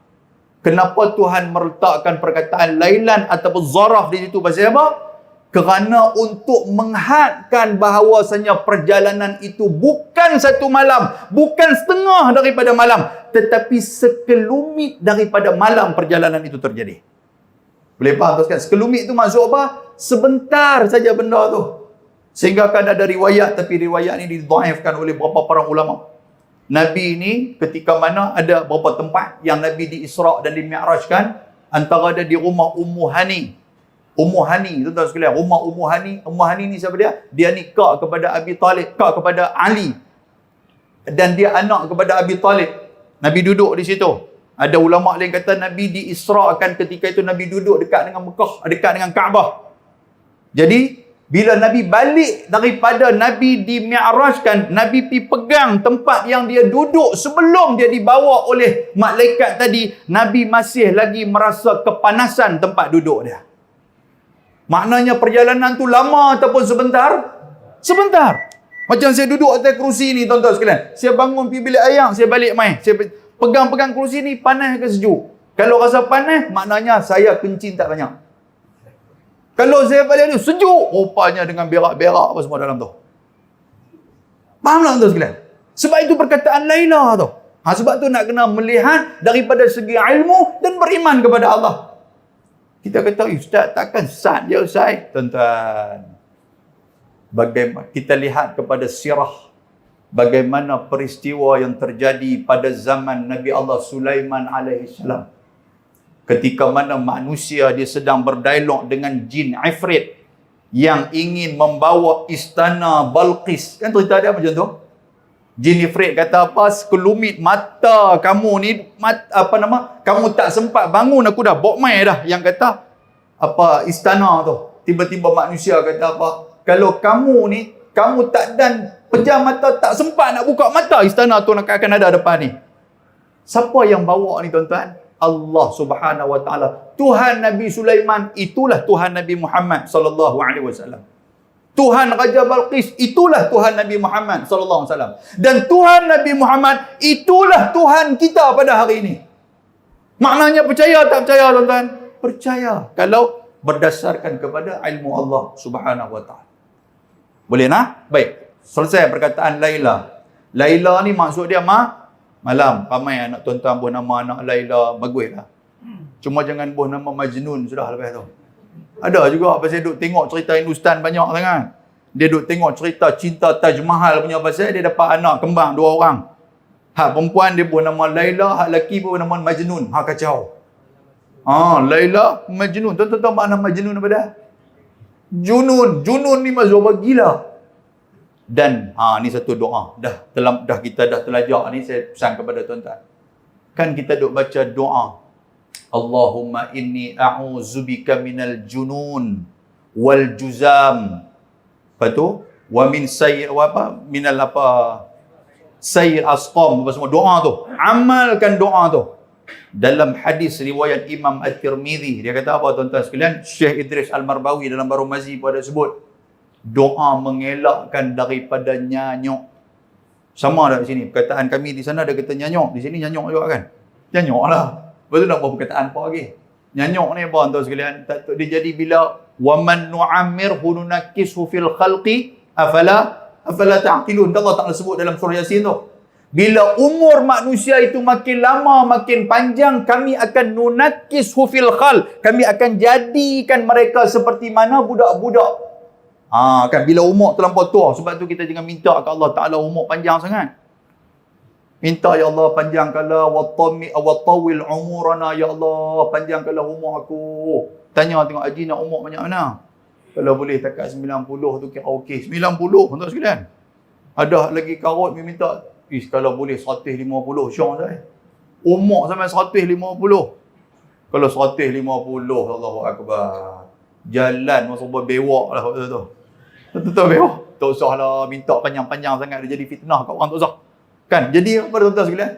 Kenapa Tuhan meletakkan perkataan Lailan ataupun zaraf di situ? Pasal apa? Kerana untuk menghadkan bahawasanya perjalanan itu bukan satu malam, bukan setengah daripada malam, tetapi sekelumit daripada malam perjalanan itu terjadi. Boleh faham tuan? Sekelumit itu maksud apa? Sebentar saja benda tu. Sehingga kan ada riwayat, tapi riwayat ni didhaifkan oleh beberapa para ulama. Nabi ni ketika mana ada beberapa tempat yang Nabi di Isra' dan di Mi'rajkan, antara ada di rumah Ummu Hani. Ummu Hani, tuan-tuan sekalian, rumah Ummu Hani. Ummu Hani ni siapa dia? Dia ni kak kepada Abi Talib, kak kepada Ali. Dan dia anak kepada Abi Talib. Nabi duduk di situ. Ada ulama lain kata Nabi diisra'kan ketika itu Nabi duduk dekat dengan Mekah, dekat dengan Kaabah. Jadi, bila Nabi balik daripada Nabi di Mi'rajkan, Nabi pergi pegang tempat yang dia duduk sebelum dia dibawa oleh malaikat tadi, Nabi masih lagi merasa kepanasan tempat duduk dia. Maknanya perjalanan tu lama ataupun sebentar? Sebentar. Macam saya duduk atas kerusi ni, tuan-tuan sekalian. Saya bangun pergi bilik ayam, saya balik main. Saya pegang-pegang kerusi ni, panas ke sejuk? Kalau rasa panas, maknanya saya kencing tak banyak. Kalau saya balik ni, sejuk. Rupanya dengan berak-berak apa semua dalam tu. Faham tak tuan sekalian? Sebab itu perkataan Laila tu. Sebab tu nak kena melihat daripada segi ilmu dan beriman kepada Allah. Kita kata, Ustaz takkan sat je Ustaz. Tuan-tuan, bagaimana kita lihat kepada sirah, bagaimana peristiwa yang terjadi pada zaman Nabi Allah Sulaiman alaihi salam. Ketika mana manusia dia sedang berdialog dengan jin ifrit yang ingin membawa istana Balqis. Kan cerita dia macam tu. Jin ifrit kata apa? Sekelumit mata kamu ni, kamu tak sempat bangun, aku dah bawa mai dah. Yang kata apa istana tu. Tiba-tiba manusia kata apa? Kalau kamu ni, kamu tak dan pejam mata, tak sempat nak buka mata, istana tu akan ada depan ni. Siapa yang bawa ni tuan-tuan? Allah Subhanahu wa taala. Tuhan Nabi Sulaiman itulah Tuhan Nabi Muhammad sallallahu alaihi wasallam. Tuhan Raja Balqis itulah Tuhan Nabi Muhammad sallallahu alaihi wasallam. Dan Tuhan Nabi Muhammad itulah Tuhan kita pada hari ini. Maknanya percaya tak percaya tuan-tuan? Percaya kalau berdasarkan kepada ilmu Allah Subhanahu wa taala. Boleh nak? Baik. Selesai perkataan Laila. Laila ni maksud dia malam. Ramai anak tuan-tuan buah nama anak Laila, baguslah. Cuma jangan buah nama Majnun sudah lepas tu. Ada juga pasal duk tengok cerita Hindustan banyak sangat. Dia duk tengok cerita cinta Taj Mahal punya pasal dia dapat anak kembang 2 orang. Hak perempuan dia buah nama Laila, hak lelaki buah nama Majnun. Hak kacau. Laila Majnun. Tuan-tuan tahu makna Majnun apa dah? Junun ni maksud apa? Gila. Dan ni satu doa. Dah kita dah terlajak ni, saya pesan kepada tuan-tuan. Kan kita duk baca doa. Allahumma inni a'udzubika minal junun wal juzam. Lepas tu wa min sayyi sayyi asqam, apa semua doa tu. Amalkan doa tu. Dalam hadis riwayat Imam At-Tirmizi, dia kata apa tuan-tuan sekalian? Syekh Idris Al-Marbawi dalam Baru Mazi pun ada sebut doa mengelakkan daripada nyanyuk. Sama tak di sini? Perkataan kami di sana ada kata nyanyuk, di sini nyanyuk juga kan? Nyanyuk lah. Lepas tu nak buat perkataan apa lagi? Nyanyuk ni apa tuan sekalian? Dia jadi bila waman nu'ammirhu nunakkishu fil khalqi afala ta'qilun. Allah Ta'ala sebut dalam surah Yasin tu. Bila umur manusia itu makin lama, makin panjang, kami akan nunakkishu fil khalq. Kami akan jadikan mereka seperti mana budak-budak. Kan bila umur terlampau tua, sebab tu kita jangan minta ke Allah Ta'ala umur panjang sangat. Minta ya Allah panjangkanlah wattawil umurana ya Allah, panjangkanlah umur aku. Tanya tengok haji nak umur banyak mana? Kalau boleh takat 90 tu kira okey. 90 tuan sekalian. Ada lagi karut minta kalau boleh 150 syong saya. Umur sampai 150. Kalau 150 Allahu akbar. Jalan masa bewak lah waktu tu. Betul bewak. Tak usahlah minta panjang-panjang sangat dia jadi fitnah kat orang, tak usah. Kan? Jadi apa tuan-tuan sekalian?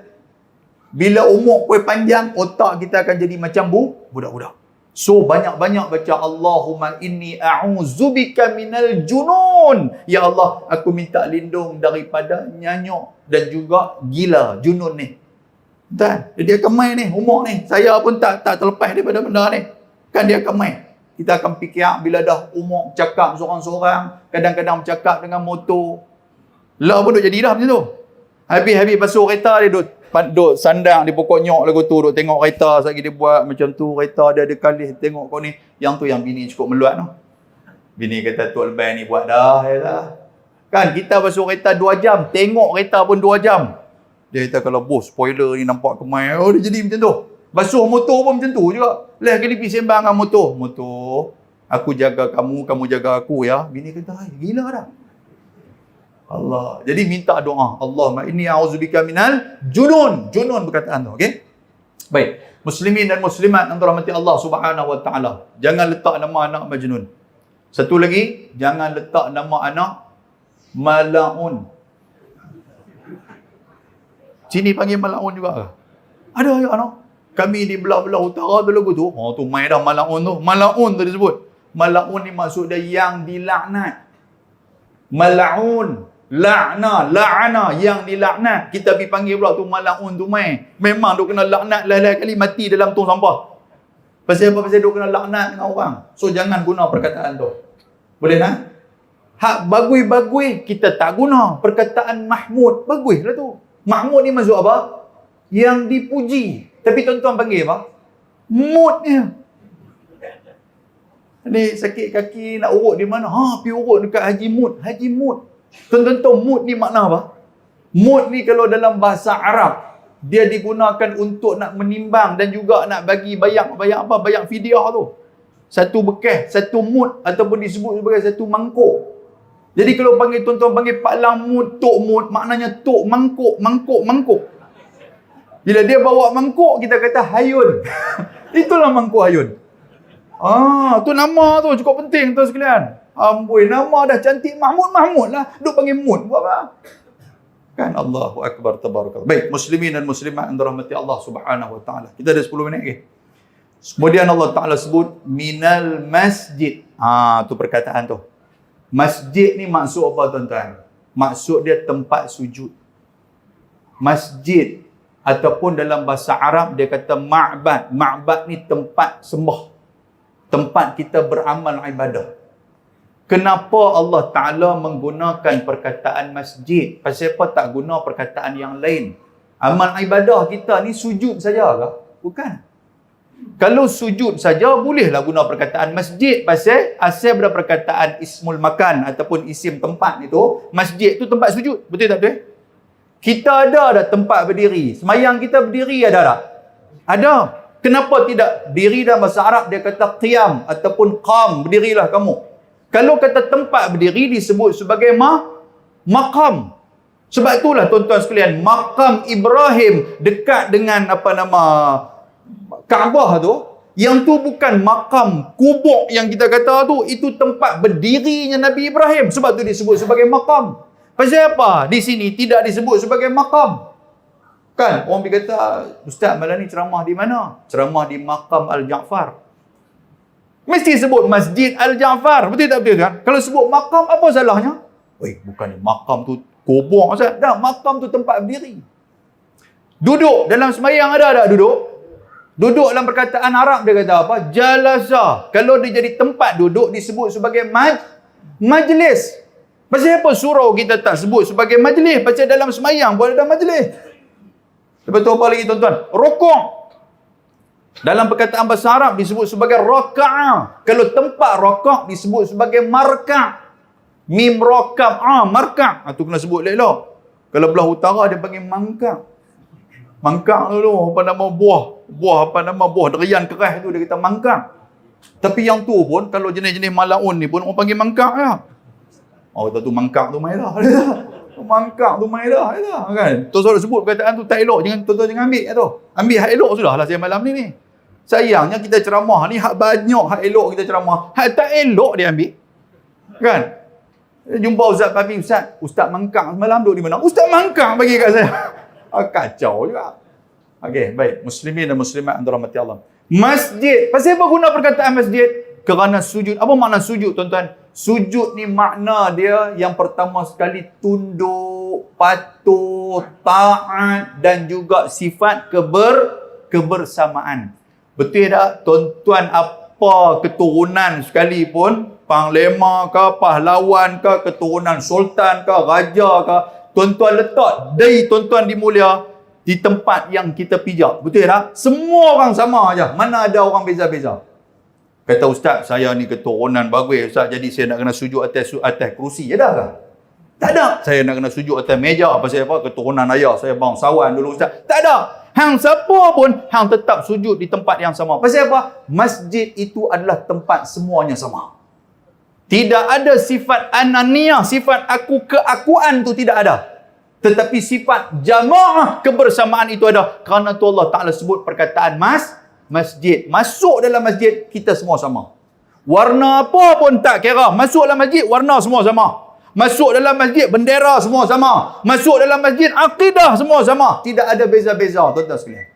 Bila umur kau panjang, otak kita akan jadi macam budak-budak. So banyak-banyak baca Allahumma inni a'udzubika minal junun. Ya Allah, aku minta lindung daripada nyanyuk dan juga gila, junun ni. Dan dia akan main ni, umur ni. Saya pun tak terlepas daripada benda ni. Kan dia akan main. Kita akan fikir bila dah umur cakap seorang-seorang, kadang-kadang bercakap dengan motor. Lah pun duk jadi dah macam tu. Habis-habis basuh kereta dia duk sandang di pokok nyok lagu tu, duk tengok kereta lagi dia buat macam tu, kereta dia ada kalih tengok kau ni. Yang tu yang bini cukup meluat tu. Bini kata Tok Leban ni buat dah ya dah. Kan kita basuh kereta 2 jam, tengok kereta pun 2 jam. Dia kata kalau bos spoiler ni nampak kemai, dia jadi macam tu. Basuh motor pun macam tu juga. Lah kali pergi sembang dengan motor, aku jaga kamu, kamu jaga aku ya. Bini kata, gila dah. Allah. Jadi minta doa. Allahumma inni a'udzubika minal junun. Junun perkataan tu, okey? Baik. Muslimin dan muslimat yang dirahmati Allah Subhanahu wa taala. Jangan letak nama anak Majnun. Satu lagi, jangan letak nama anak Malaun. Sini panggil Malaun juga ke? Ada ya anak. Kami di belah-belah utara tu lagu tu. Tu main dah Malaun tu. Malaun tu disebut. Malaun ni maksud dia yang dilaknat. Malaun. La'na yang dilaknat. Kita pergi panggil pula tu Malaun tu main. Memang duk kena laknat lain-lain kali mati dalam tong sampah. Pasal apa? Pasal duk kena laknat dengan orang. So jangan guna perkataan tu. Boleh tak? Hak bagui-bagui kita tak guna. Perkataan Mahmud bagus lah tu. Mahmud ni maksud apa? Yang dipuji. Tapi tuan-tuan panggil apa? Moodnya. Ni sakit kaki nak urut di mana? Pergi urut dekat Haji Mud. Haji Mud. Tuan-tuan tahu mood ni makna apa? Mood ni kalau dalam bahasa Arab, dia digunakan untuk nak menimbang dan juga nak bagi bayang fidyah tu. Satu bekeh, satu mud ataupun disebut sebagai satu mangkuk. Jadi kalau panggil tuan-tuan panggil Pak Lang mud, tok mud, maknanya tok mangkuk. Bila dia bawa mangkuk, kita kata hayun. Itulah mangkuk hayun. Tu nama tu cukup penting tuan sekalian. Amboi, nama dah cantik Mahmud lah. Duk panggil mud, buat apa? Kan Allahu Akbar, tabarakallah. Baik, muslimin dan muslimat yang dirahmati Allah Subhanahu wa taala. Kita ada 10 minit lagi. Kemudian Allah Taala sebut minal masjid. Tu perkataan tu. Masjid ni maksud apa tuan-tuan? Maksud dia tempat sujud. Masjid ataupun dalam bahasa Arab dia kata ma'bad. Ma'bad ni tempat sembah. Tempat kita beramal ibadah. Kenapa Allah Ta'ala menggunakan perkataan masjid? Pasal apa tak guna perkataan yang lain? Amal ibadah kita ni sujud saja ke? Bukan. Kalau sujud saja, bolehlah guna perkataan masjid. Pasal asal pada perkataan ismul makan ataupun isim tempat itu, masjid itu tempat sujud. Betul tak betul? Kita ada tempat berdiri. Semayang kita berdiri ada tak? Ada. Kenapa tidak? Diri dalam bahasa Arab dia kata qiyam ataupun qam. Berdirilah kamu. Kalau kata tempat berdiri disebut sebagai maqam. Sebab itulah tuan-tuan sekalian, maqam Ibrahim dekat dengan Kaabah tu, yang tu bukan maqam kubur yang kita kata tu, itu tempat berdirinya Nabi Ibrahim. Sebab tu disebut sebagai maqam. Pasal apa? Di sini tidak disebut sebagai maqam. Kan? Orang berkata, Ustaz malam ni ceramah di mana? Ceramah di Maqam Al-Ja'far. Mesti sebut Masjid Al-Ja'far. Betul tak betul kan? Kalau sebut maqam, apa salahnya? Bukan maqam tu kubur. Dah, maqam tu tempat berdiri. Duduk dalam semayang ada tak duduk? Duduk dalam perkataan Arab dia kata apa? Jalasa. Kalau dia jadi tempat duduk disebut sebagai majlis. Pasal apa surau kita tak sebut sebagai majlis? Pasal dalam semayang pun ada majlis. Lepas tu apa lagi tuan-tuan? Rukuk. Dalam perkataan bahasa Arab disebut sebagai raka'ah. Kalau tempat rokok disebut sebagai marka'. Mim rokab marka'. Itu kena sebut elok. Kalau belah utara dia panggil mangka'. Mangka' dulu apa nama buah derian keras tu dia kata mangka'. Tapi yang tu pun kalau jenis-jenis malaun ni pun orang panggil mangka' lah. Tu mangka' tu main dah. Mangkak tu main dah kan. Tuan-tuan sebut perkataan tu tak elok, tuan-tuan jangan ambil tu. Ambil hak elok sudahlah saya malam ni. Sayangnya kita ceramah ni hak banyak hak elok kita ceramah. Hak tak elok dia ambil. Kan? Jumpa Ustaz Papi, Ustaz Mangkak semalam duduk di mana? Ustaz Mangkak bagi kat saya. Kacau juga. Okey, baik. Muslimin dan muslimat yang dirahmati Allah. Masjid. Pasal apa guna perkataan masjid? Kerana sujud. Apa makna sujud tuan-tuan? Sujud ni makna dia yang pertama sekali tunduk, patuh, taat dan juga sifat kebersamaan. Betul tak? Tuan-tuan apa keturunan sekalipun, panglima ke, pahlawan ke, keturunan sultan ke, raja ke, tuan-tuan letak dai tuan-tuan dimulia di tempat yang kita pijak. Betul tak? Semua orang sama aja. Mana ada orang beza-beza. Kata Ustaz, saya ni keturunan bagus Ustaz, jadi saya nak kena sujud atas kerusi. Ada ke? Tak ada. Saya nak kena sujud atas meja. Pasal apa? Keturunan ayah saya bangsawan dulu Ustaz. Tak ada. Hang siapa pun, hang tetap sujud di tempat yang sama. Pasal apa? Masjid itu adalah tempat semuanya sama. Tidak ada sifat ananiyah, sifat keakuan tu tidak ada. Tetapi sifat jamaah kebersamaan itu ada. Kerana tu Allah Ta'ala sebut perkataan masjid. Masuk dalam masjid, kita semua sama. Warna apa pun tak kira. Masuk dalam masjid, warna semua sama. Masuk dalam masjid, bendera semua sama. Masuk dalam masjid, akidah semua sama. Tidak ada beza-beza, tuan-tuan sekalian.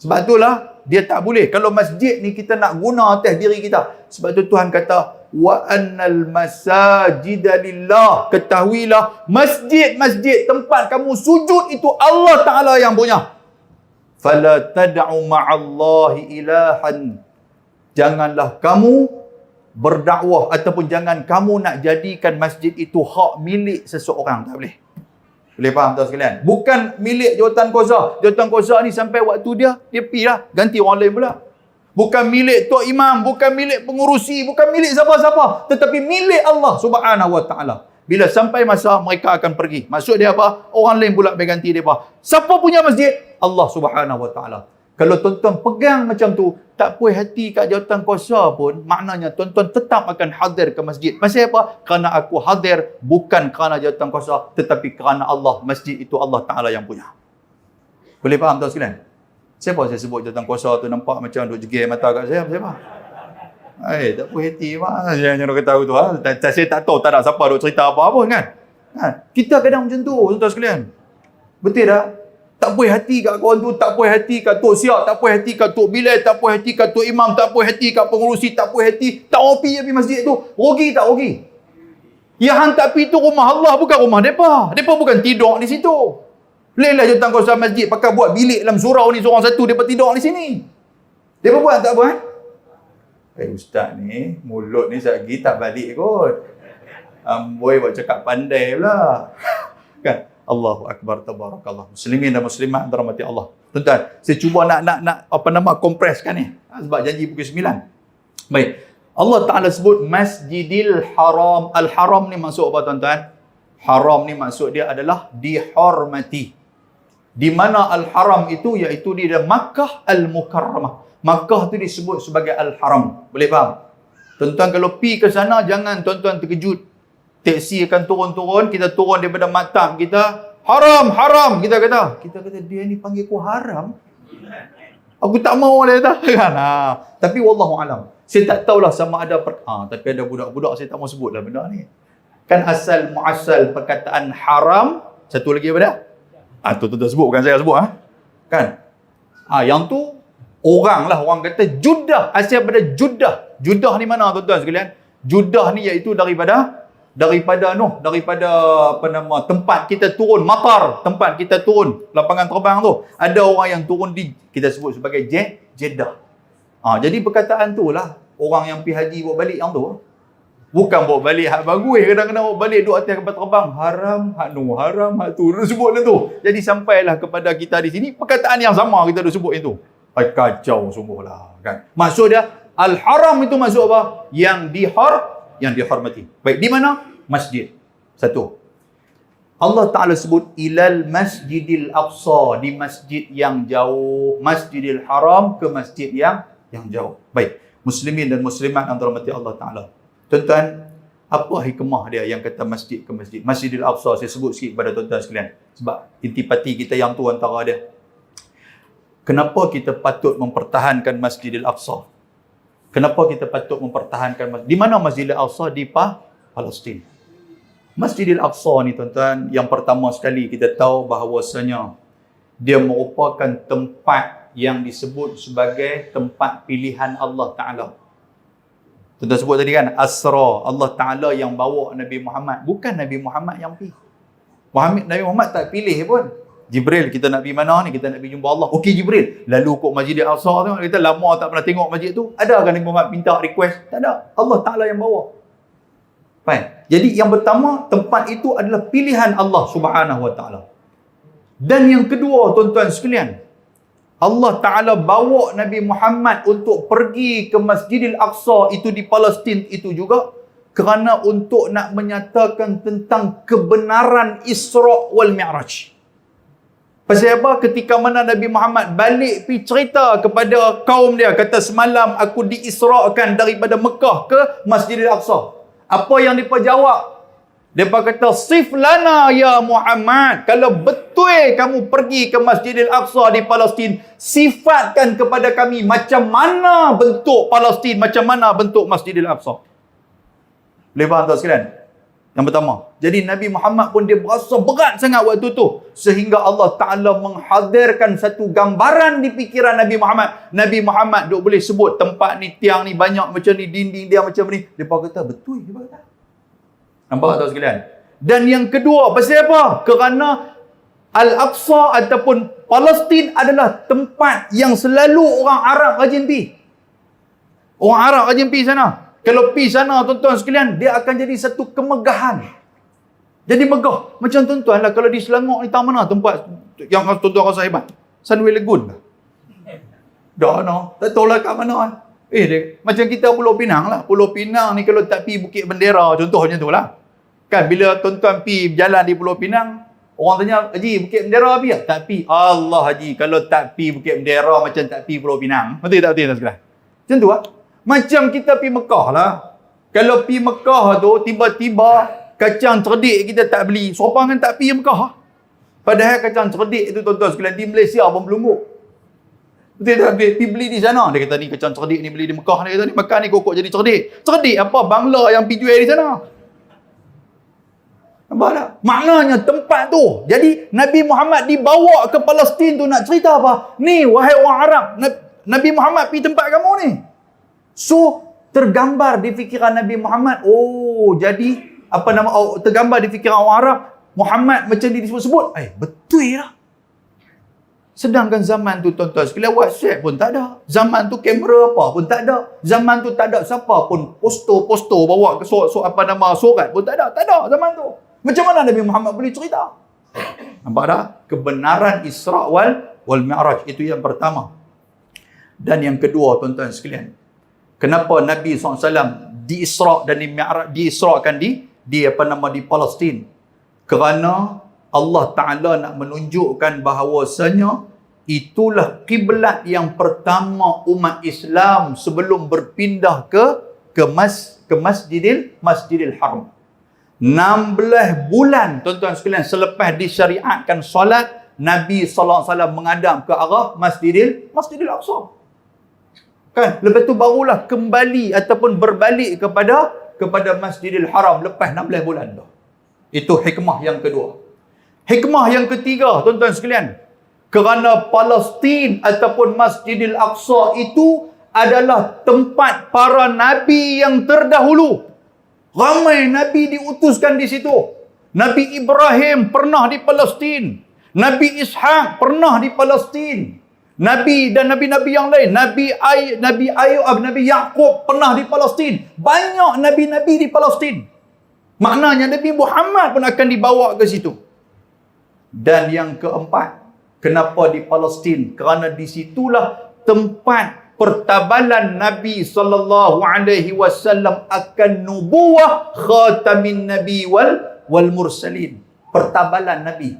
Sebab itulah, dia tak boleh. Kalau masjid ni kita nak guna atas diri kita. Sebab tu Tuhan kata, wa annal masajida lillah. Ketahuilah, masjid tempat kamu sujud itu Allah Ta'ala yang punya. Fala tad'u ma'allahi ilahan. Janganlah kamu berdakwah ataupun jangan kamu nak jadikan masjid itu hak milik seseorang. Tak boleh. Boleh faham tuan sekalian? Bukan milik jawatan kuasa. Jawatan kuasa ni sampai waktu dia pergi lah. Ganti orang lain pula. Bukan milik tok imam, bukan milik pengurusi, bukan milik siapa-siapa. Tetapi milik Allah Subhanahu Wa Ta'ala. Bila sampai masa mereka akan pergi. Maksud dia apa? Orang lain pula berganti mereka. Siapa punya masjid? Allah Subhanahu Wa Taala. Kalau tuan-tuan pegang macam tu, tak puas hati kat jawatan kuasa pun, maknanya tuan-tuan tetap akan hadir ke masjid. Pasal apa? Kerana aku hadir bukan kerana jawatan kuasa, tetapi kerana Allah. Masjid itu Allah Ta'ala yang punya. Boleh faham tuan sekalian? Siapa saya sebut jawatan kuasa tu nampak macam duk jegir mata kat saya? Siapa? Tak puas hati. Jangan orang tahu tu. Saya tak tahu, tak ada siapa duk cerita apa-apa kan? Kita kadang macam tu, tuan-tuan sekalian. Betul tak? Tak puas hati kat kawan tu, tak puas hati kat Tok Siak, tak puas hati kat Tok Bilal, tak puas hati kat Tok Imam, tak puas hati kat pengurusi, tak puas hati, tak pergi masjid tu. Rugi tak rugi? Yang hantar pergi tu rumah Allah, bukan rumah mereka. Mereka bukan tidur di situ. Lelah jawatan kuasa masjid, pakai buat bilik dalam surau ni seorang satu, mereka tidur di sini. Mereka buat tak buat? Ustaz ni, mulut ni lagi tak balik kot. Amboi buat cakap pandai pula. Kan? Allahu Akbar, tabarakallah. Muslimin dan muslimat dirahmati Allah. Tuan-tuan, saya cuba nak kompreskan ni. Sebab janji pukul 9. Baik. Allah Ta'ala sebut Masjidil Haram. Al-Haram ni maksud apa tuan-tuan? Haram ni maksud dia adalah dihormati. Di mana Al-Haram itu, iaitu di Makkah Al-Mukarramah. Makkah tu disebut sebagai Al-Haram. Boleh faham? Tuan-tuan kalau pi ke sana, jangan tuan-tuan terkejut. Teksi akan turun-turun, kita turun daripada maktab kita, haram, kita kata dia ni panggil aku haram. Aku tak mau dia kata kan. Tapi wallahu alam. Saya tak tahulah sama ada tapi ada budak-budak saya tak mau sebutlah benda ni. Kan asal muasal perkataan haram, satu lagi apa dia? Tu sebut, bukan saya sebut kan. Yang tu orang kata Judah, asal daripada Judah. Judah ni mana tuan-tuan sekalian? Judah ni iaitu daripada tempat kita turun, matar, tempat kita turun, lapangan terbang tu. Ada orang yang turun kita sebut sebagai Jeddah. Jadi perkataan tu lah, orang yang pergi haji bawa balik yang tu. Bukan bawa balik hak bagus, kadang-kadang bawa balik duk atas kapal terbang. Haram, hak tu. Dia sebut tu. Jadi sampailah kepada kita di sini, perkataan yang sama kita dah sebut itu. Kacau sungguh lah. Kan? Maksud dia, Al-Haram itu maksud apa? Yang dihormati. Baik, di mana? Masjid. Satu. Allah Ta'ala sebut ilal masjidil aqsa, di masjid yang jauh. Masjidil Haram ke masjid yang jauh. Baik. Muslimin dan muslimat yang dirahmati Allah Ta'ala. Tuan-tuan, apa hikmah dia yang kata masjid ke masjid? Masjidil Aqsa, saya sebut sikit kepada tuan-tuan sekalian. Sebab intipati kita yang tu antara dia. Kenapa kita patut mempertahankan Masjidil Aqsa? Kenapa kita patut mempertahankan? Di mana Masjidil Aqsa? Di Palestin. Masjidil Aqsa ni tuan-tuan, yang pertama sekali kita tahu bahawasanya dia merupakan tempat yang disebut sebagai tempat pilihan Allah Ta'ala. Tuan-tuan sebut tadi kan, Asra, Allah Ta'ala yang bawa Nabi Muhammad. Bukan Nabi Muhammad yang pergi. Nabi Muhammad tak pilih pun. Jibril, kita nak pergi mana ni? Kita nak pergi jumpa Allah. Okey Jibril, lalu kok Masjidil Aqsa tu, kita lama tak pernah tengok masjid tu. Adakah Nabi Muhammad minta request? Tak ada. Allah Ta'ala yang bawa. Faham? Jadi yang pertama, tempat itu adalah pilihan Allah Subhanahu Wa Ta'ala. Dan yang kedua, tuan-tuan sekalian, Allah Ta'ala bawa Nabi Muhammad untuk pergi ke Masjidil Aqsa itu di Palestin itu juga kerana untuk nak menyatakan tentang kebenaran Isra' wal Mi'raj. Pasal apa? Ketika mana Nabi Muhammad balik pergi cerita kepada kaum dia, kata semalam aku diisra'kan daripada Mekah ke Masjidil Aqsa. Apa yang mereka jawab? Mereka kata, sif lana ya Muhammad. Kalau betul kamu pergi ke Masjidil Aqsa di Palestin, sifatkan kepada kami macam mana bentuk Palestin, macam mana bentuk Masjidil Aqsa. Boleh faham tak sekalian? Yang pertama. Jadi Nabi Muhammad pun dia berasa berat sangat waktu tu. Sehingga Allah Ta'ala menghadirkan satu gambaran di fikiran Nabi Muhammad. Nabi Muhammad duk boleh sebut tempat ni, tiang ni banyak macam ni, dinding dia macam ni. Dia kata, betul. Dia kata. Nampak tak sekalian? Dan yang kedua, pasal apa? Kerana Al-Aqsa ataupun Palestin adalah tempat yang selalu orang Arab rajin pergi. Orang Arab rajin pergi sana. Kalau pergi sana, tuan-tuan sekalian, dia akan jadi satu kemegahan. Jadi megah. Macam tuan-tuan lah, kalau di Selangor ni, tahu mana tempat yang tuan-tuan rasa hebat? Sunway Lagoon lah. Dah no. Tak tahu lah kat mana. Macam kita Pulau Pinang lah. Pulau Pinang ni kalau tak pergi Bukit Bendera, contohnya tu lah. Kan bila tuan-tuan pi berjalan di Pulau Pinang, orang tanya, Haji, Bukit Bendera pi tak? Tak pi. Allah Haji, kalau tak pi Bukit Bendera macam tak pi Pulau Pinang. Betul tak betul tuan-tuan? Macam tu lah. Macam kita pi Mekah lah. Kalau pi Mekah tu, tiba-tiba kacang cerdik kita tak beli. Sopan kan tak pi Mekah. Padahal kacang cerdik itu tuan-tuan sekalian di Malaysia pun belum. Betul tak? Pergi beli di sana. Dia kata ni kacang cerdik ni beli di Mekah. Dia kata ni makan ni kokok jadi cerdik. Cerdik apa? Bangla yang pergi jual di sana. Nampak tak? Maknanya tempat tu. Jadi Nabi Muhammad dibawa ke Palestin tu nak cerita apa? Ni wahai orang Arab. Nabi Muhammad pergi tempat kamu ni. So tergambar di fikiran Nabi Muhammad. Oh jadi tergambar di fikiran orang Arab. Muhammad macam dia disebut-sebut. Betul lah. Sedangkan zaman tu tuan-tuan sekalian WhatsApp pun tak ada. Zaman tu kamera apa pun tak ada. Zaman tu tak ada siapa pun poster bawa ke surat pun tak ada. Tak ada zaman tu. Macam mana Nabi Muhammad boleh cerita? Nampak tak? Kebenaran Isra' wal Mi'raj itu yang pertama. Dan yang kedua tuan-tuan sekalian. Kenapa Nabi SAW di-Isra' dan di-Isra'kan di Palestin? Kerana Allah Ta'ala nak menunjukkan bahawasanya itulah kiblat yang pertama umat Islam sebelum berpindah ke Masjidil Haram. 16 bulan tuan-tuan sekalian selepas disyariatkan solat, Nabi SAW menghadap ke arah Masjidil Aqsa. Kan? Lepas tu barulah kembali ataupun berbalik kepada Masjidil Haram lepas 16 bulan tu. Itu hikmah yang kedua. Hikmah yang ketiga, tuan-tuan sekalian, kerana Palestin ataupun Masjidil Aqsa itu adalah tempat para nabi yang terdahulu. Ramai nabi diutuskan di situ. Nabi Ibrahim pernah di Palestin. Nabi Ishaq pernah di Palestin. Nabi dan nabi-nabi yang lain, Nabi Ayub, Nabi Yaqub pernah di Palestin. Banyak nabi-nabi di Palestin. Maknanya Nabi Muhammad pun akan dibawa ke situ. Dan yang keempat, kenapa di Palestin? Kerana di situlah tempat pertabalan Nabi SAW akan nubuwah khatamin Nabi wal mursalin. Pertabalan Nabi.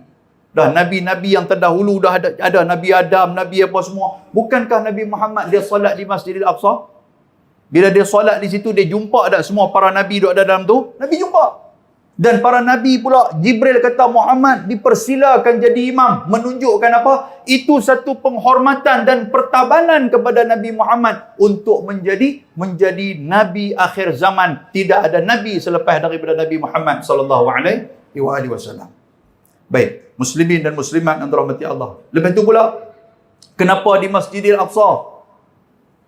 Dah Nabi-Nabi yang terdahulu dah ada Nabi Adam, Nabi apa semua. Bukankah Nabi Muhammad dia solat di Masjidil Aqsa? Bila dia solat di situ, dia jumpa tak semua para Nabi duduk ada dalam tu? Nabi jumpa. Dan para Nabi pula, Jibril kata Muhammad dipersilakan jadi imam. Menunjukkan apa? Itu satu penghormatan dan pertabanan kepada Nabi Muhammad untuk menjadi Nabi akhir zaman. Tidak ada Nabi selepas daripada Nabi Muhammad SAW. Baik, muslimin dan muslimat yang dirahmati Allah. Lepas itu pula, kenapa di Masjidil Aqsa?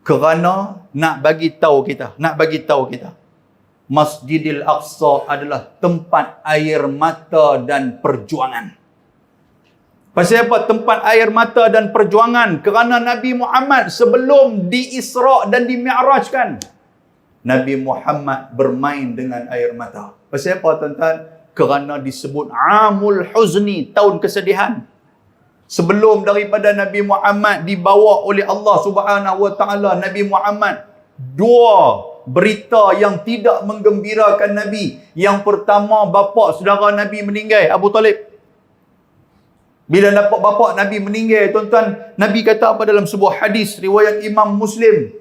Kerana nak bagi tahu kita, Masjidil Aqsa adalah tempat air mata dan perjuangan. Pasal apa tempat air mata dan perjuangan? Kerana Nabi Muhammad sebelum di-Isra' dan di-Mi'rajkan, Nabi Muhammad bermain dengan air mata. Pasal apa tuan-tuan? Kerana disebut Amul Huzni, tahun kesedihan. Sebelum daripada Nabi Muhammad dibawa oleh Allah Subhanahu Wa Taala, Nabi Muhammad dua berita yang tidak menggembirakan Nabi. Yang pertama, bapa saudara Nabi meninggal, Abu Talib. Bila dapat bapa Nabi meninggal, tuan-tuan, Nabi kata apa dalam sebuah hadis riwayat Imam Muslim?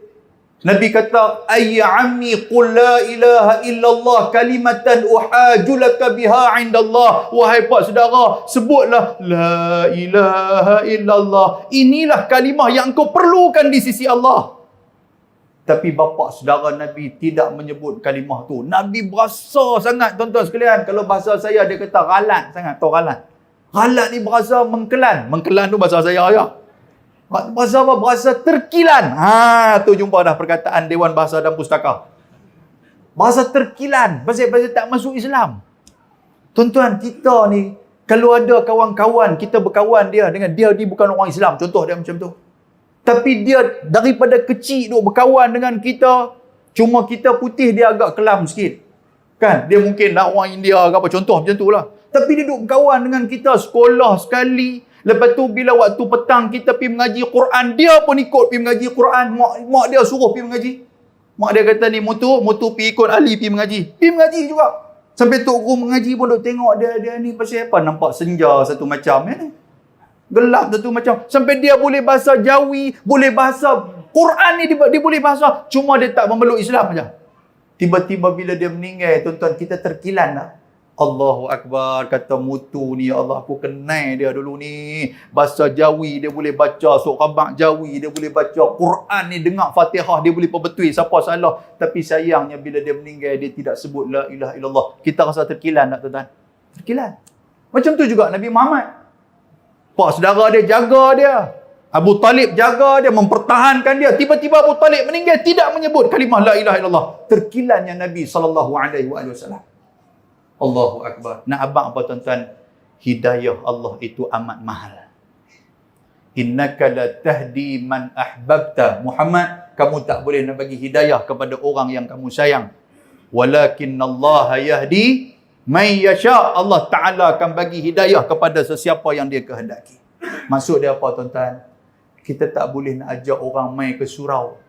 Nabi kata, "Ayya ammi qul la ilaha illallah kalimatan uhajulaka biha indallah." Wahai pak saudara, sebutlah la ilaha illallah. Inilah kalimah yang kau perlukan di sisi Allah. Tapi bapa saudara Nabi tidak menyebut kalimah tu. Nabi berasa sangat tuan-tuan sekalian. Kalau bahasa saya dia kata galat sangat, tahu galat. Galat ni berasa mengkelan. Mengkelan tu bahasa saya ya. Bahasa apa? Bahasa terkilan. Tu jumpa dah perkataan Dewan Bahasa dan Pustaka. Bahasa terkilan. Bahasa tak masuk Islam. Tuan-tuan, kita ni, kalau ada kawan-kawan, kita berkawan dia dengan dia bukan orang Islam. Contoh dia macam tu. Tapi dia daripada kecil duk berkawan dengan kita. Cuma kita putih, dia agak kelam sikit. Kan? Dia mungkin nak orang India ke apa. Contoh macam tu lah. Tapi dia duk berkawan dengan kita sekolah sekali. Lepas tu bila waktu petang kita pergi mengaji Quran, dia pun ikut pergi mengaji Quran. Mak dia suruh pergi mengaji. Mak dia kata ni mutu pergi ikut Ali pergi mengaji. Pergi mengaji juga. Sampai Tok Guru mengaji pun duk tengok dia ni pasal apa. Nampak senja satu macam ni. Gelap satu macam. Sampai dia boleh bahasa Jawi, boleh bahasa Quran ni dia boleh bahasa. Cuma dia tak memeluk Islam saja. Tiba-tiba bila dia meninggal, tuan-tuan, kita terkilan tak? Allahu Akbar, kata mutu ni, ya Allah, aku kenal dia dulu ni. Bahasa Jawi, dia boleh baca surah Jawi, dia boleh baca Quran ni, dengar Fatihah, dia boleh perbetui siapa salah. Tapi sayangnya bila dia meninggal, dia tidak sebut la ilaha illallah. Kita rasa terkilan tak, tuan-tuan? Terkilan. Macam tu juga Nabi Muhammad. Pak saudara dia jaga dia. Abu Talib jaga dia, mempertahankan dia. Tiba-tiba Abu Talib meninggal, tidak menyebut kalimah la ilaha illallah. Terkilannya Nabi SAW. Allahu Akbar. Nak abang apa, tuan-tuan? Hidayah Allah itu amat mahal. Innaka la tahdi man ahbabta. Muhammad, kamu tak boleh nak bagi hidayah kepada orang yang kamu sayang. Walakinnallaha yahdi man yasha. Allah Ta'ala akan bagi hidayah kepada sesiapa yang dia kehendaki. Maksud dia apa, tuan-tuan? Kita tak boleh nak ajak orang mai ke surau.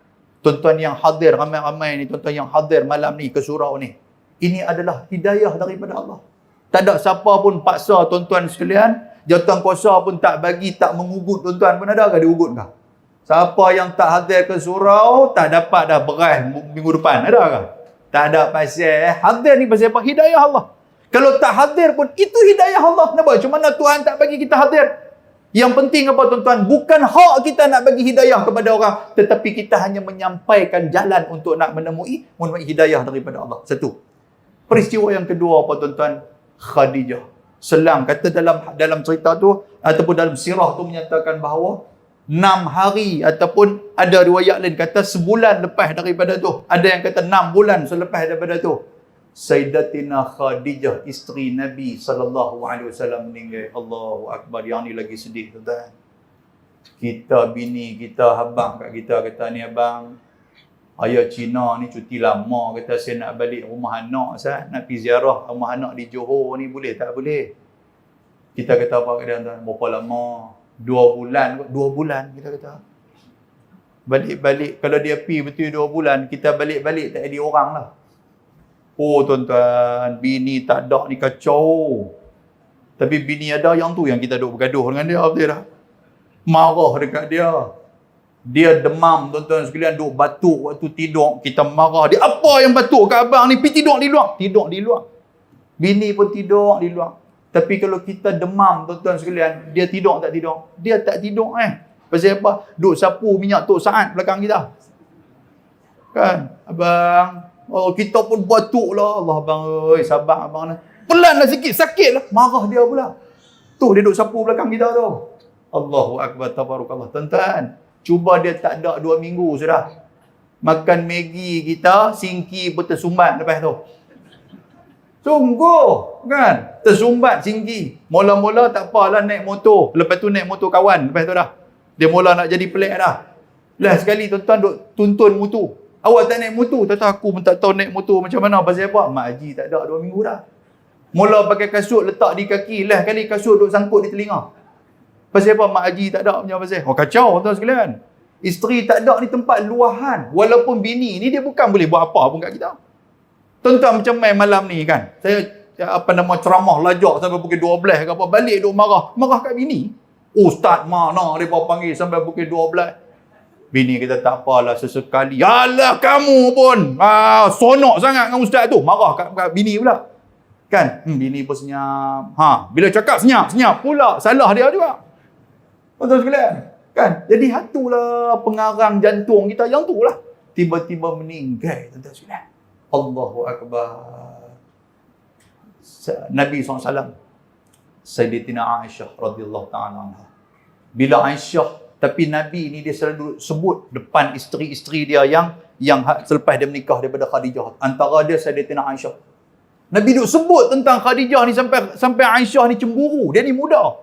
Tuan-tuan yang hadir, ramai-ramai ni, tuan-tuan yang hadir malam ni ke surau ni. Ini adalah hidayah daripada Allah. Tak ada siapa pun paksa tuan-tuan sekalian. Jawatan kuasa pun tak bagi, tak mengugut tuan-tuan pun. Ada ke diugut ke? Siapa yang tak hadir ke surau, tak dapat dah beras minggu depan. Ada ke? Tak ada pasal. Hadir ni pasal apa? Hidayah Allah. Kalau tak hadir pun, itu hidayah Allah. Kenapa? Macam mana Tuhan tak bagi kita hadir? Yang penting apa, tuan-tuan? Bukan hak kita nak bagi hidayah kepada orang. Tetapi kita hanya menyampaikan jalan untuk nak menemui hidayah daripada Allah. Satu. Peristiwa yang kedua apa, tuan-tuan? Khadijah. Selang kata dalam cerita tu ataupun dalam sirah tu menyatakan bahawa 6 hari ataupun ada riwayat lain kata sebulan lepas daripada tu. Ada yang kata 6 bulan selepas daripada tu. Sayyidatina Khadijah, isteri Nabi SAW meninggal. Allahu Akbar. Yang ni lagi sedih, tuan-tuan. Kita bini kita, abang kat kita kata, ni abang, ayah Cina ni cuti lama, kata saya nak balik rumah anak, Ustaz. Nak pergi ziarah rumah anak di Johor ni, boleh tak? Boleh. Kita kata apa kat dia, tuan? Berapa lama? 2 bulan. 2 bulan kita kata. Balik-balik, kalau dia pergi betul 2 bulan, kita balik-balik tak ada orang lah. Oh tuan-tuan, bini tak ada ni kacau. Tapi bini ada yang tu yang kita duk bergaduh dengan dia, betul tak? Marah dekat dia. Dia demam, tuan-tuan sekalian, duk batuk waktu tidur. Kita marah dia. Apa yang batuk kat abang ni? Pergi tidur di luar. Tidur di luar. Bini pun tidur di luar. Tapi kalau kita demam, tuan-tuan sekalian, dia tidur tak tidur? Dia tak tidur Pasal apa? Duk sapu minyak Tok Saad belakang kita. Kan? Abang, oh kita pun batuk lah. Allah abang, oi, sabar abang. Pelan lah sikit, sakit lah. Marah dia pula. Tu dia duk sapu belakang kita tu. Allahu Akbar, tabarakallah. Tuan-tuan, cuba dia tak ada 2 minggu sudah. Makan Maggi kita, singki pun tersumbat lepas tu. Sungguh, kan? Tersumbat singki. Mula-mula tak apalah naik motor. Lepas tu naik motor kawan. Lepas tu dah. Dia mula nak jadi pelik dah. Last sekali tuan-tuan duk tuntun motor. Awak tak naik motor. Tak tahu, aku pun tak tahu naik motor macam mana. Pasal apa? Mak Haji tak ada 2 minggu dah. Mula pakai kasut letak di kaki. Last kali kasut duk sangkut di telinga. Pasal apa? Mak Haji tak ada punya pasal. Oh kacau tuan sekalian. Isteri tak ada ni tempat luahan. Walaupun bini ni dia bukan boleh buat apa pun kat kita. Tuan-tuan macam main malam ni kan. Saya ceramah lajak sampai pukul 12 ke apa. Balik duk marah. Marah kat bini. Ustaz mana dia panggil sampai pukul 12. Bini kita tak apalah sesekali. Alah kamu pun. Sonok sangat dengan ustaz tu. Marah kat bini pula. Kan? Bini pun senyap. Bila cakap senyap pula. Salah dia juga. Tuan-tuan sekalian. Kan? Jadi hatulah pengarang jantung kita yang tu lah. Tiba-tiba meninggal, tuan-tuan sekalian. Allahu Akbar. Nabi SAW. Sayyidatina Aisyah radhiyallahu ta'ala anha. Bila Aisyah, tapi Nabi ni dia selalu sebut depan isteri-isteri dia yang selepas dia menikah daripada Khadijah. Antara dia Sayyidatina Aisyah. Nabi duk sebut tentang Khadijah ni sampai Aisyah ni cemburu. Dia ni muda.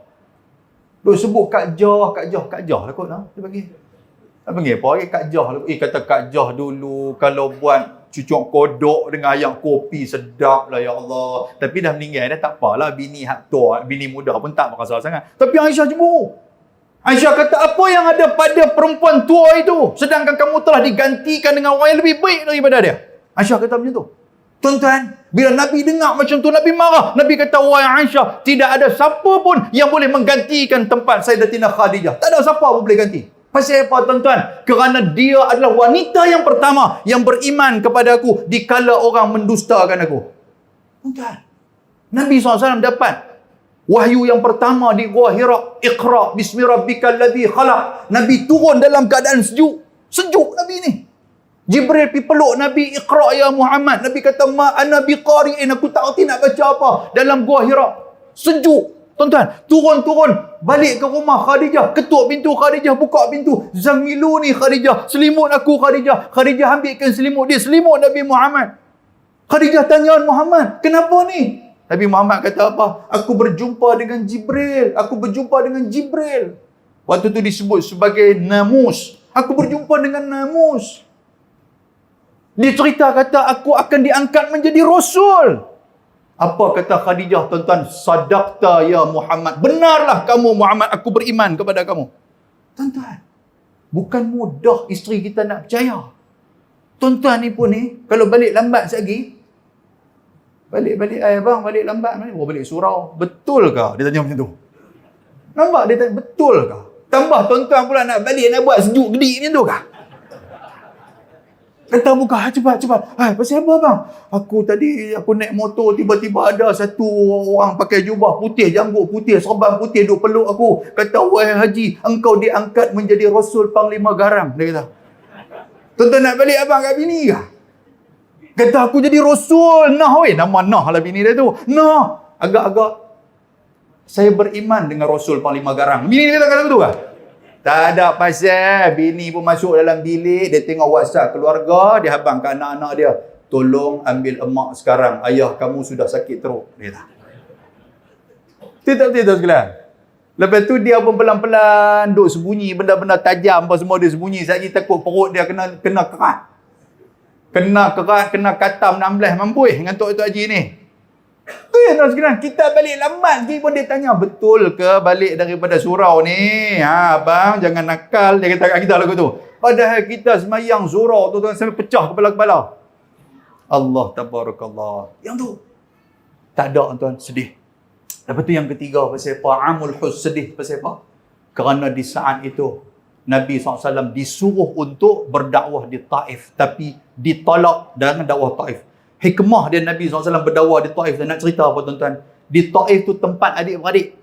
Duk sebut Kak Jah lah kot lah. Dia panggil. Dia panggil apa lagi? Kak Jah lah. Kata Kak Jah dulu kalau buat cucuk kodok dengan ayam kopi sedap lah ya Allah. Tapi dah meninggal dah, tak apalah. Bini hak tua, bini muda pun tak berasa sangat. Tapi Aisyah cemburu. Aisyah kata, apa yang ada pada perempuan tua itu sedangkan kamu telah digantikan dengan orang yang lebih baik daripada dia? Aisyah kata macam tu. Tuan-tuan, bila Nabi dengar macam tu, Nabi marah. Nabi kata, wahai Aisyah, tidak ada siapa pun yang boleh menggantikan tempat Sayyidatina Khadijah. Tak ada siapa pun boleh ganti. Pasal apa, tuan-tuan? Kerana dia adalah wanita yang pertama yang beriman kepada aku dikala orang mendustakan aku. Tuan-tuan, Nabi SAW dapat wahyu yang pertama di Gua Hira. Iqra bismi rabbikal ladzi khalaq. Nabi turun dalam keadaan sejuk. Sejuk Nabi ni. Jibril pergi peluk Nabi, Iqra ya Muhammad. Nabi kata, ma ana biqari'in, aku tak erti nak baca apa. Dalam Gua Hira. Sejuk. Tuan-tuan, turun-turun. Balik ke rumah Khadijah. Ketuk pintu Khadijah, buka pintu. Zamiluni Khadijah. Selimut aku Khadijah. Khadijah ambilkan selimut dia. Selimut Nabi Muhammad. Khadijah tanya Muhammad, kenapa ni? Nabi Muhammad kata apa? Aku berjumpa dengan Jibril. Aku berjumpa dengan Jibril. Waktu tu disebut sebagai namus. Aku berjumpa dengan namus. Dia cerita kata, aku akan diangkat menjadi Rasul. Apa kata Khadijah, tuan-tuan? Sadaqta ya Muhammad. Benarlah kamu Muhammad, aku beriman kepada kamu. Tuan-tuan, bukan mudah isteri kita nak percaya. Tuan-tuan ni pun ni, kalau balik lambat sekali, balik, bang, balik lambat. Balik surau. Betul ke? Dia tanya macam tu. Nampak? Dia tanya, betul ke? Tambah tuan-tuan pula nak balik, nak buat sejuk gedik macam tu ke? Kata buka, cepat. Pasal apa bang? Aku naik motor, tiba-tiba ada satu orang pakai jubah putih, janggut putih, serban putih, duk peluk aku. Kata, wahai Haji, engkau diangkat menjadi Rasul Panglima Garam. Dia kata, tuan-tuan nak balik abang kat bini ke? Kata aku jadi Rasul. Nama Nah lah bini dia tu. Nah, agak-agak saya beriman dengan Rasul Panglima Garang. Bini dia kata begitu ke? Tak ada pasal. Bini pun masuk dalam bilik, dia tengok WhatsApp keluarga, dia habang ke anak-anak dia. Tolong ambil emak sekarang. Ayah kamu sudah sakit teruk. Dia kata. Tidak sekalian. Lepas tu dia pun pelan-pelan duk sembunyi, benda-benda tajam apa semua dia sembunyi. Saya takut perut dia kena kerat. Kena katam 16 mampu dengan Tok Haji ni. Tu yang nak sekalian. Kita balik lambat lagi pun dia tanya, betul ke balik daripada surau ni? Abang jangan nakal. Dia kata kat kita lagu tu. Padahal kita semayang surau tu sampai pecah kepala-kepala. Allah tabarakallah. Yang tu. Tak ada tuan, sedih. Lepas tu yang ketiga, pasal apa? Amul hus, sedih. Pasal apa? Kerana di saat itu, Nabi SAW disuruh untuk berdakwah di Taif. Tapi ditolak dengan dakwah Taif. Hikmah dia Nabi SAW berdakwah di Taif. Dan nak cerita apa tuan-tuan? Di Taif tu tempat adik-beradik.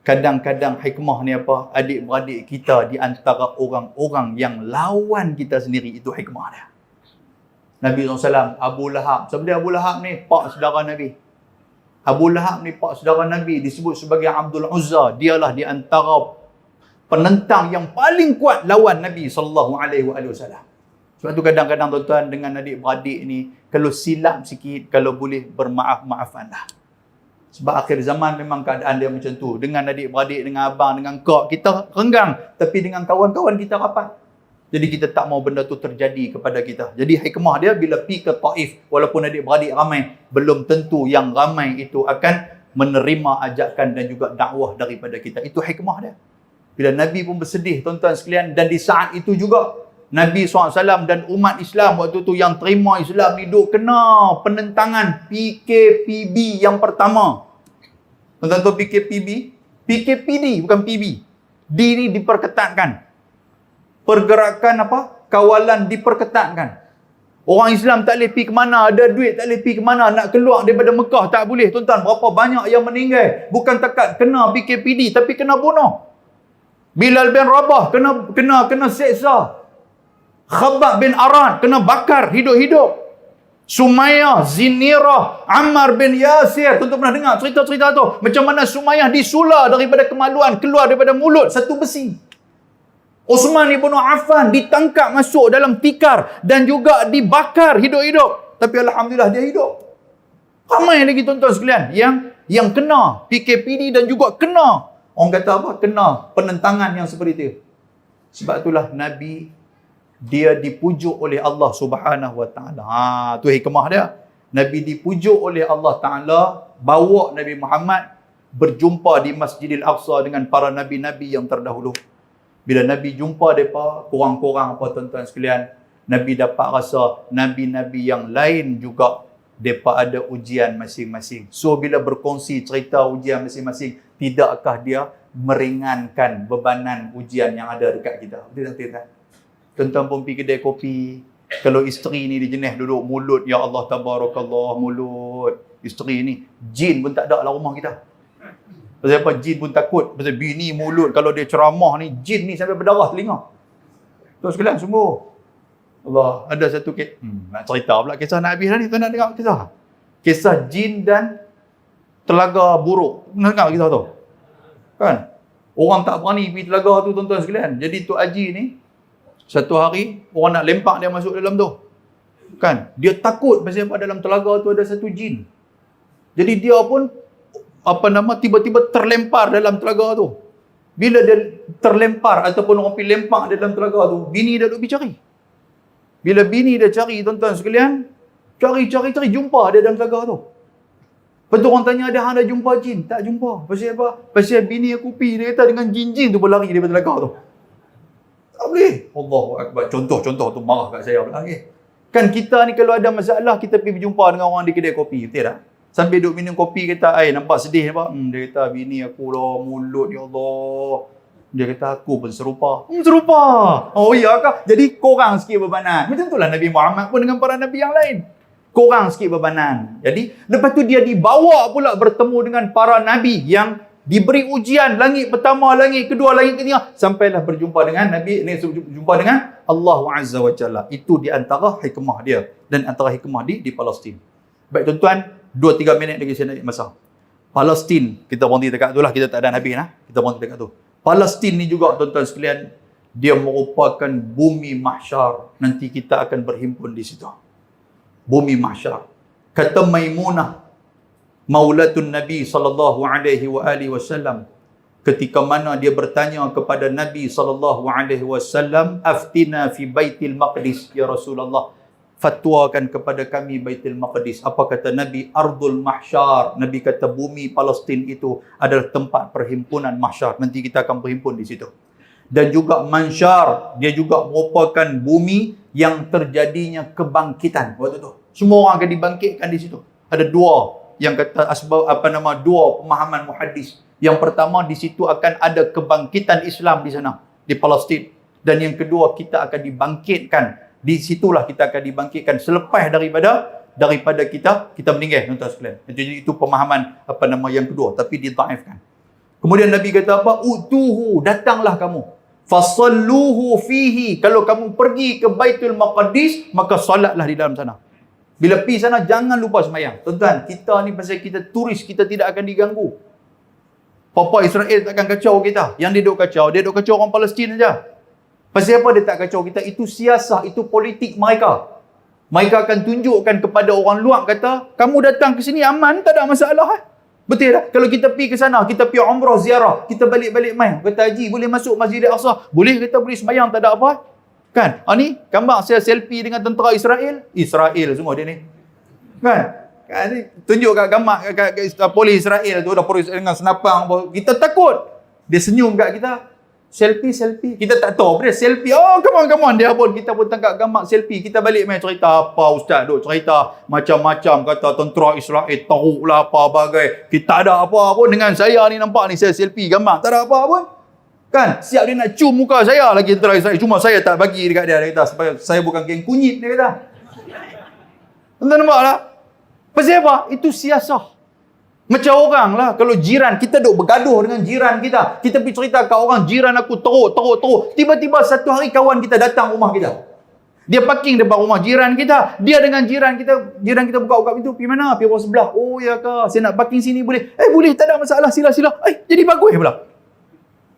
Kadang-kadang hikmah ni apa? Adik-beradik kita di antara orang-orang yang lawan kita sendiri. Itu hikmah dia. Nabi SAW, Abu Lahab. Siapa dia Abu Lahab ni? Pak saudara Nabi. Abu Lahab ni pak saudara Nabi. Disebut sebagai Abdul Uzza. Dialah di antara penentang yang paling kuat lawan Nabi SAW. Sebab tu kadang-kadang tuan-tuan dengan adik-beradik ni, kalau silap sikit, kalau boleh bermaaf-maafanlah. Sebab akhir zaman memang keadaan dia macam tu. Dengan adik-beradik, dengan abang, dengan kak, kita renggang. Tapi dengan kawan-kawan kita rapat. Jadi kita tak mau benda tu terjadi kepada kita. Jadi hikmah dia bila pergi ke Taif, walaupun adik-beradik ramai, belum tentu yang ramai itu akan menerima ajakan dan juga dakwah daripada kita. Itu hikmah dia. Bila Nabi pun bersedih, tuan-tuan sekalian, dan di saat itu juga, Nabi SAW dan umat Islam waktu tu yang terima Islam ni duk kena penentangan PKPB yang pertama. Tuan-tuan tahu PKPB? PKPD bukan PB. D ni diperketatkan. Pergerakan apa? Kawalan diperketatkan. Orang Islam tak boleh pergi ke mana, ada duit tak boleh pergi ke mana, nak keluar daripada Mekah tak boleh. Tuan-tuan, berapa banyak yang meninggal? Bukan takat kena PKPD tapi kena bunuh. Bilal bin Rabah kena seksa. Khabbab bin Arad kena bakar hidup-hidup. Sumayyah, Zinirah, Ammar bin Yasir. Tuan-tuan pernah dengar cerita-cerita tu? Macam mana Sumayyah disula daripada kemaluan, keluar daripada mulut satu besi. Uthman ibn Affan ditangkap masuk dalam tikar dan juga dibakar hidup-hidup. Tapi alhamdulillah dia hidup. Ramai lagi tuan-tuan sekalian yang kena PKPD dan juga kena, orang kata apa? Kena penentangan yang seperti itu. Sebab itulah Nabi dia dipujuk oleh Allah Subhanahu Wa Taala. Tu hikmah dia. Nabi dipujuk oleh Allah Taala, bawa Nabi Muhammad berjumpa di Masjidil Aqsa dengan para nabi-nabi yang terdahulu. Bila Nabi jumpa mereka, korang-korang apa tuan-tuan sekalian, Nabi dapat rasa nabi-nabi yang lain juga Mereka ada ujian masing-masing. So, bila berkongsi cerita ujian masing-masing, tidakkah dia meringankan bebanan ujian yang ada dekat kita? Betul tak? Tuan-tuan pun pergi kedai kopi. Kalau isteri ni dia jenis duduk mulut, ya Allah tabarakallah, mulut. Isteri ni, jin pun tak ada dalam rumah kita. Pasal apa? Jin pun takut. Pasal bini mulut, kalau dia ceramah ni, jin ni sampai berdarah telinga. Terus sekalian, sungguh. Allah, ada satu nak cerita pula kisah Nabi dah ni. Tuan nak dengar kisah? Kisah jin dan telaga buruk. Nak dengar kisah tu? Kan? Orang tak berani pergi telaga tu, tuan-tuan sekalian. Jadi Tok Haji ni, satu hari, orang nak lempak dia masuk dalam tu. Kan? Dia takut pasal apa dalam telaga tu ada satu jin. Jadi dia pun, tiba-tiba terlempar dalam telaga tu. Bila dia terlempar ataupun orang pergi lempak dalam telaga tu, bini dia duduk pergi cari. Bila bini dia cari, tuan-tuan sekalian, cari, jumpa dia dalam telaga tu. Lepas tu orang tanya, ada jumpa jin? Tak jumpa. Pasal apa? Pasal bini aku pergi, dia kata dengan jin-jin tu berlari daripada telaga tu. Tak boleh. Allahu Akbar. Contoh tu marah kat saya pula. Kan kita ni kalau ada masalah, kita pergi berjumpa dengan orang di kedai kopi. Betul tak? Sambil duduk minum kopi, kata, nampak sedih nampak? Dia kata, bini aku lah, mulut, ya Allah. Dia kata, aku pun serupa. Serupa. Oh iya kah? Jadi korang sikit bebanan. Macam itulah Nabi Muhammad pun dengan para Nabi yang lain. Korang sikit bebanan. Jadi, lepas tu dia dibawa pula bertemu dengan para Nabi yang diberi ujian. Langit pertama, langit kedua, langit ketiga. Sampailah berjumpa dengan Nabi, berjumpa dengan Allah Azza wa Jalla. Itu di antara hikmah dia. Dan antara hikmah di Palestin. Baik tuan-tuan, 2-3 minit lagi saya nak masa. Palestin, kita berhenti dekat tu lah. Kita tak ada Nabi lah. Kita berhenti dekat tu. Palestin ni juga tuan-tuan sekalian, dia merupakan bumi mahsyar. Nanti kita akan berhimpun di situ. Bumi mahsyar. Kata Maimunah, maulatun Nabi sallallahu alaihi wasallam, ketika mana dia bertanya kepada Nabi sallallahu alaihi wasallam, aftina fi Baitul Maqdis ya Rasulullah, fatwakan kepada kami Baitul Maqdis. Apa kata Nabi? Ardul mahsyar. Nabi kata bumi Palestin itu adalah tempat perhimpunan mahsyar. Nanti kita akan berhimpun di situ. Dan juga mansyar, dia juga merupakan bumi yang terjadinya kebangkitan waktu tu. Semua orang akan dibangkitkan di situ. Ada dua yang kata dua pemahaman muhaddis. Yang pertama, di situ akan ada kebangkitan Islam di sana, di Palestin. Dan yang kedua, kita akan dibangkitkan. Di situlah kita akan dibangkitkan selepas daripada kita meninggal, tuan-tuan sekalian. Jadi itu pemahaman yang kedua, tapi ditaifkan. Kemudian Nabi kata apa? Utuhu, datanglah kamu. Fasalluhu fihi. Kalau kamu pergi ke Baitul Maqdis, maka solatlah di dalam sana. Bila pergi sana, jangan lupa sembahyang. Tuan-tuan, kita ni pasal kita turis, kita tidak akan diganggu. Papa Israel takkan kacau kita. Yang dia duk kacau orang Palestin saja. Pasal apa dia tak kacau kita? Itu siasah, itu politik mereka. Mereka akan tunjukkan kepada orang luar, kata, kamu datang ke sini aman, tak ada masalah. Betul tak? Kalau kita pergi ke sana, kita pergi umrah, ziarah, kita balik-balik main. Kata Haji, boleh masuk Masjid Al-Aqsa? Boleh, kata boleh sembahyang, tak ada apa. Kan? Ni, gambar saya selfie dengan tentera Israel. Israel semua dia ni. Kan? Tunjuk kat gambar, kat polis Israel tu, dah polis dengan senapang. Kita takut. Dia senyum kat kita. Selfie. Kita tak tahu apa dia. Selfie. Oh, come on. Dia pun, kita pun tangkap gambar selfie. Kita balik main cerita apa ustaz. Duk cerita macam-macam. Kata tentera Israel teruk lah apa bagai. Kita ada apa pun dengan saya ni nampak ni. Saya selfie gambar. Tak ada apa pun. Kan? Siap dia nak cium muka saya lagi tentera Israel. Cuma saya tak bagi dekat dia. Dia kata, supaya saya bukan geng kunyit. Dia kata. Tuan-tuan nampak tak? Pasal apa? Itu siasah. Macam orang lah, kalau jiran, kita duk bergaduh dengan jiran kita. Kita pergi cerita kat orang, jiran aku teruk. Tiba-tiba satu hari kawan kita datang rumah kita. Dia parking depan rumah jiran kita. Dia dengan jiran kita buka pintu. Pergi mana? Pergi rumah sebelah. Oh ya kah, saya nak parking sini boleh? Boleh, tak ada masalah, sila. Jadi bagus pula.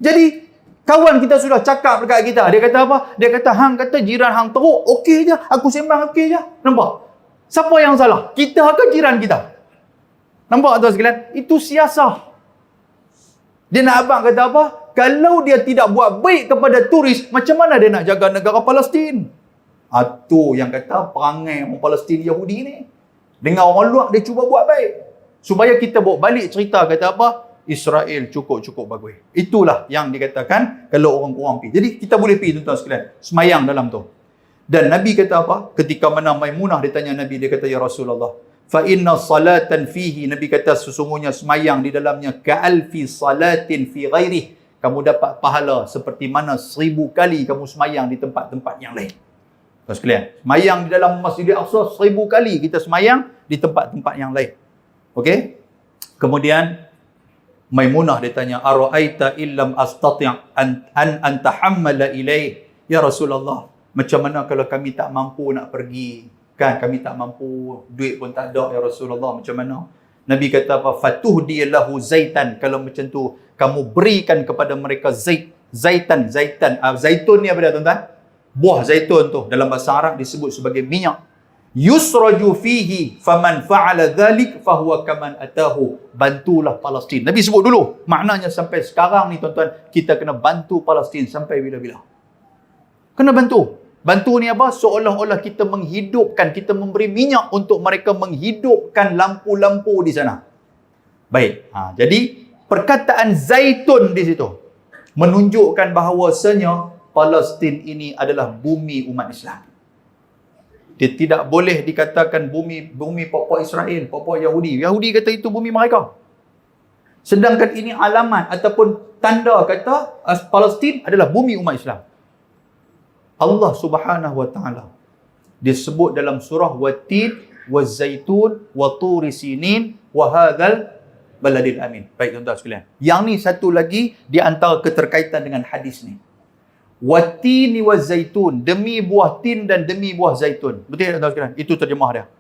Jadi, kawan kita sudah cakap dekat kita. Dia kata apa? Dia kata, hang kata jiran hang teruk. Okey je, aku sembang okey je. Nampak? Siapa yang salah? Kita ke jiran kita? Nampak tuan sekalian? Itu siasah. Dia nak abang kata apa? Kalau dia tidak buat baik kepada turis, macam mana dia nak jaga negara Palestin? Itu yang kata perangai orang Palestin Yahudi ni. Dengan orang luar, dia cuba buat baik. Supaya kita bawa balik cerita, kata apa? Israel cukup bagus. Itulah yang dikatakan kalau orang-orang pergi. Jadi kita boleh pergi tuan-tuan sekalian. Semayang dalam tu. Dan Nabi kata apa? Ketika mana Maimunah dia tanya Nabi, dia kata, ya Rasulullah, Fa inna salatan fihi, Nabi kata sesungguhnya semayang di dalamnya ka'alfi salatin fi ghairih, kamu dapat pahala seperti mana 1000 kali kamu semayang di tempat-tempat yang lain. Tuan sekalian, semayang di dalam Masjidil Aqsa 1000 kali kita semayang di tempat-tempat yang lain. Okey? Kemudian Maimunah dia tanya, ara'aita illam astati' an tahammala ilaih, ya Rasulullah, macam mana kalau kami tak mampu nak pergi, kan kami tak mampu, duit pun tak ada ya Rasulullah, macam mana? Nabi kata apa? Fatuhdi lahu zaitan, kalau macam tu kamu berikan kepada mereka zaitun ni apa dia tuan-tuan? Buah zaitun tu dalam bahasa Arab disebut sebagai minyak. Yusraju fihi faman fa'ala dhalik fahuwa kaman atahu, bantulah Palestin. Nabi sebut dulu, maknanya sampai sekarang ni tuan-tuan, kita kena bantu Palestin sampai bila-bila. Kena bantu. Bantu ni apa? Seolah-olah kita menghidupkan, kita memberi minyak untuk mereka menghidupkan lampu-lampu di sana. Baik. Jadi perkataan zaitun di situ menunjukkan bahawasanya Palestin ini adalah bumi umat Islam. Dia tidak boleh dikatakan bumi pokok Israel, pokok Yahudi. Yahudi kata itu bumi mereka. Sedangkan ini alamat ataupun tanda kata Palestin adalah bumi umat Islam. Allah Subhanahu wa taala disebut dalam surah Wat-Tin waz-Zaitun wa Turi Sinin wa hadzal baladil amin. Baik tuan-tuan sekalian. Yang ni satu lagi di antara keterkaitan dengan hadis ni. Wat-tini waz-zaitun, demi buah tin dan demi buah zaitun. Betul tak tuan sekalian? Itu terjemah dia.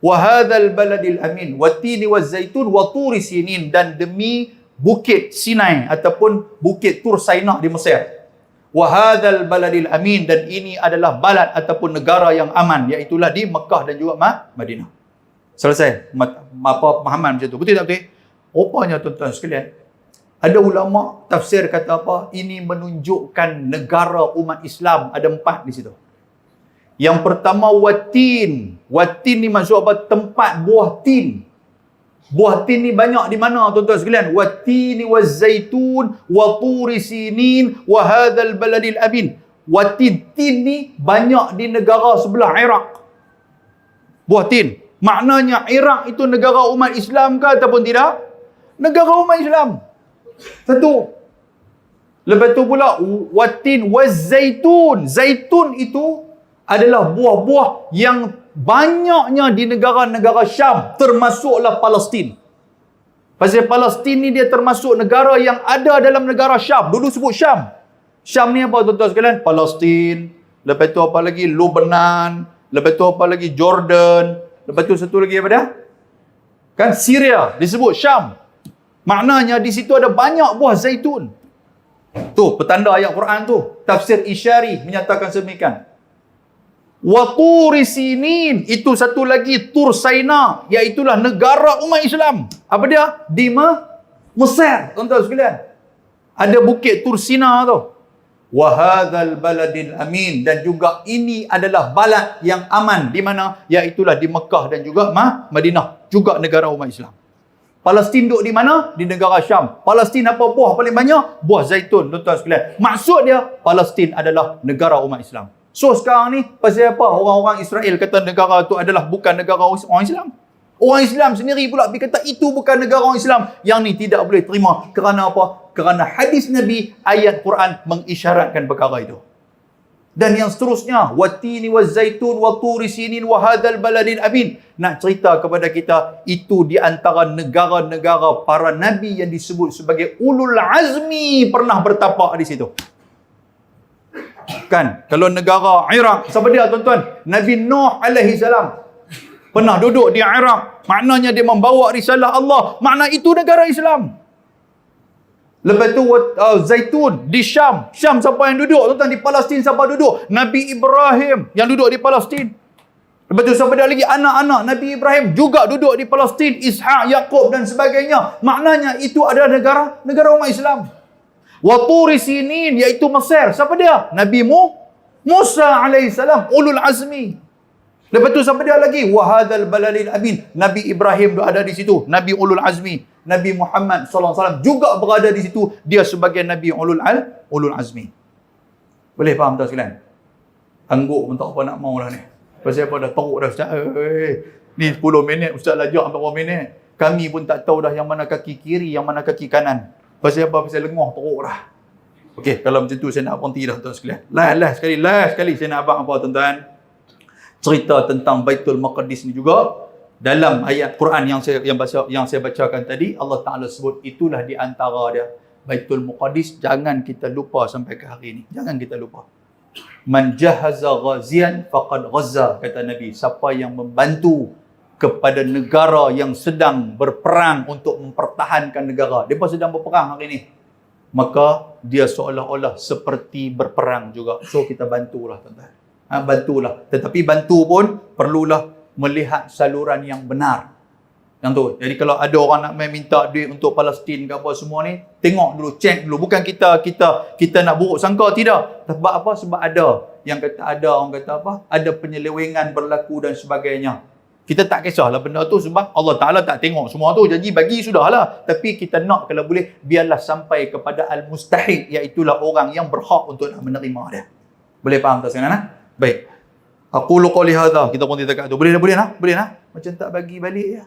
Wa hadzal baladil amin, wat-tini waz-zaitun wa Turi Sinin, dan demi bukit Sinai ataupun bukit Tur Sainah di Mesir. Wa hadzal baladil amin, dan ini adalah balad ataupun negara yang aman, iaitu di Mekah dan juga Madinah. Selesai apa pemahaman macam tu. Betul tak betul? Rupanya tuan-tuan sekalian, ada ulama tafsir kata apa? Ini menunjukkan negara umat Islam ada 4 di situ. Yang pertama Wat-Tin. Wat-Tin ni maksud apa? Tempat buah tin. Buah tin ni banyak di mana tuan-tuan sekalian? Wat-Tini waz-Zaitun wa Turi Sinin wa hadzal baladil amin. Wat-Tin, tin ni banyak di negara sebelah Iraq. Buah tin. Maknanya Iraq itu negara umat Islam ke ataupun tidak? Negara umat Islam. Satu. Lepas tu pula Wat-Tin waz-Zaitun. Zaitun itu adalah buah-buah yang banyaknya di negara-negara Syam, termasuklah Palestin. Pasal Palestin ni dia termasuk negara yang ada dalam negara Syam. Dulu sebut Syam. Syam ni apa tuan-tuan sekalian? Palestin. Lepas tu apa lagi? Lebanon. Lepas tu apa lagi? Jordan. Lepas tu satu lagi apa dah? Kan Syria disebut Syam. Maknanya di situ ada banyak buah zaitun. Tu petanda ayat Quran tu. Tafsir Isyari menyatakan sedemikian. Wa Turi Sinin, itu satu lagi Tur Sainah, iaitulah negara umat Islam. Apa dia? Di Mesir, tuan-tuan sekalian. Ada bukit Tur Sina tu. Wa hadzal baladil amin, dan juga ini adalah balad yang aman. Di mana? Iaitulah di Mekah dan juga Madinah, juga negara umat Islam. Palestin duduk di mana? Di negara Syam. Palestin apa buah paling banyak? Buah zaitun, tuan-tuan sekalian. Maksud dia, Palestin adalah negara umat Islam. So sekarang ni, pasal apa orang-orang Israel kata negara tu adalah bukan negara orang Islam? Orang Islam sendiri pula kata itu bukan negara orang Islam. Yang ni tidak boleh terima. Kerana apa? Kerana hadis Nabi, ayat Quran mengisyaratkan perkara itu. Dan yang seterusnya, Wat-Tini waz-Zaitun wa Turi Sinin wa hadzal baladil amin. Nak cerita kepada kita, itu di antara negara-negara para nabi yang disebut sebagai ulul azmi pernah bertapak di situ. Kan, kalau negara Iraq, siapa dia tuan-tuan? Nabi Nuh alaihi salam pernah duduk di Iraq. Maknanya dia membawa risalah Allah. Makna itu negara Islam. Lepas tu Zaitun di Syam. Syam siapa yang duduk? Tuan-tuan, di Palestin siapa duduk? Nabi Ibrahim yang duduk di Palestin. Lepas tu siapa dia lagi? Anak-anak Nabi Ibrahim juga duduk di Palestin. Ishak, Yaqub dan sebagainya. Maknanya itu adalah negara umat Islam. Wa Turi Sinin, iaitu Mesir. Siapa dia? Nabi Musa alaihissalam, ulul azmi. Lepas tu siapa dia lagi? Wa hadzal baladil amin. Nabi Ibrahim ada di situ, Nabi ulul azmi. Nabi Muhammad SAW juga berada di situ, dia sebagai Nabi ulul azmi. Boleh faham tak sekalian? Angguk pun tak apa nak mau lah ni. Pasal apa dah teruk dah Ustaz. Ni 10 minit, Ustaz lajak berapa minit. Kami pun tak tahu dah yang mana kaki kiri, yang mana kaki kanan. Pasal apa? Pasal lengah teruk dah. Okey, kalau macam tu saya nak berhenti dah tuan sekalian. Last sekali saya nak abang apa tuan-tuan? Cerita tentang Baitul Maqdis ni juga. Dalam ayat Quran yang saya bacakan tadi, Allah Taala sebut itulah di antara dia. Baitul Maqdis jangan kita lupa sampai ke hari ini. Jangan kita lupa. Man jahaza ghazian faqad ghazza, kata Nabi. Siapa yang membantu kepada negara yang sedang berperang untuk mempertahankan negara. Mereka sedang berperang hari ini. Maka dia seolah-olah seperti berperang juga. So kita bantulah tuan-tuan. Bantulah. Tetapi bantu pun perlulah melihat saluran yang benar. Yang tu. Jadi kalau ada orang nak minta duit untuk Palestin ke apa semua ni, tengok dulu, check dulu. Bukan kita nak buruk sangka, tidak. Sebab apa? Sebab ada yang kata ada, orang kata apa? Ada penyelewengan berlaku dan sebagainya. Kita tak kisahlah benda tu sebab Allah Ta'ala tak tengok semua tu. Jadi bagi sudahlah. Tapi kita nak kalau boleh, biarlah sampai kepada al-mustahik, iaitulah orang yang berhak untuk nak menerima dia. Boleh faham tak sekarang? Baik. Aqulu qawli hadha. Kita pun dekat tu. Boleh lah. Macam tak bagi balik ya.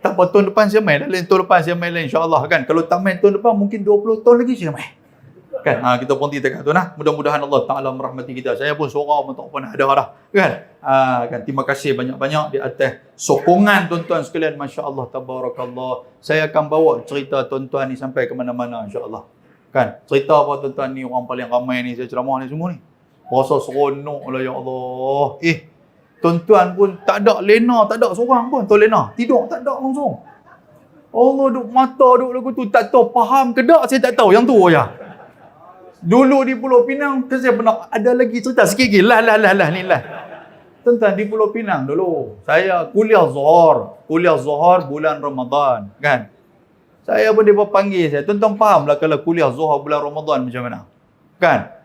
Tak apa, tahun depan saya main. Lain tahun depan saya main lain, insyaAllah kan. Kalau tak main tahun depan, mungkin 20 tahun lagi saya main. Kan? Kita pun dekat tu nah. Mudah-mudahan Allah Ta'ala merahmati kita. Saya pun seorang pun tak pernah ada dah. Kan? Kan? Terima kasih banyak-banyak di atas sokongan tuan-tuan sekalian. Masya Allah, tabarakallah. Saya akan bawa cerita tuan-tuan ni sampai ke mana-mana, insyaAllah. Kan? Cerita apa tuan-tuan ni, orang paling ramai ni, saya ceramah ni semua ni. Rasa seronok lah, ya Allah. Tuan-tuan pun tak ada lena, tak ada seorang pun. Tuan lena, tidur tak ada langsung. Allah duk mata duk lagu tu, tak tahu faham ke tak, saya tak tahu. Yang tu ya. Dulu di Pulau Pinang, saya pernah ada lagi cerita sikit lagi. Ni lah. Tuan-tuan, di Pulau Pinang dulu, saya kuliah Zuhur bulan Ramadan, kan? Saya pun dia panggil saya, tuan-tuan faham lah kalau kuliah Zuhur bulan Ramadan macam mana? Kan?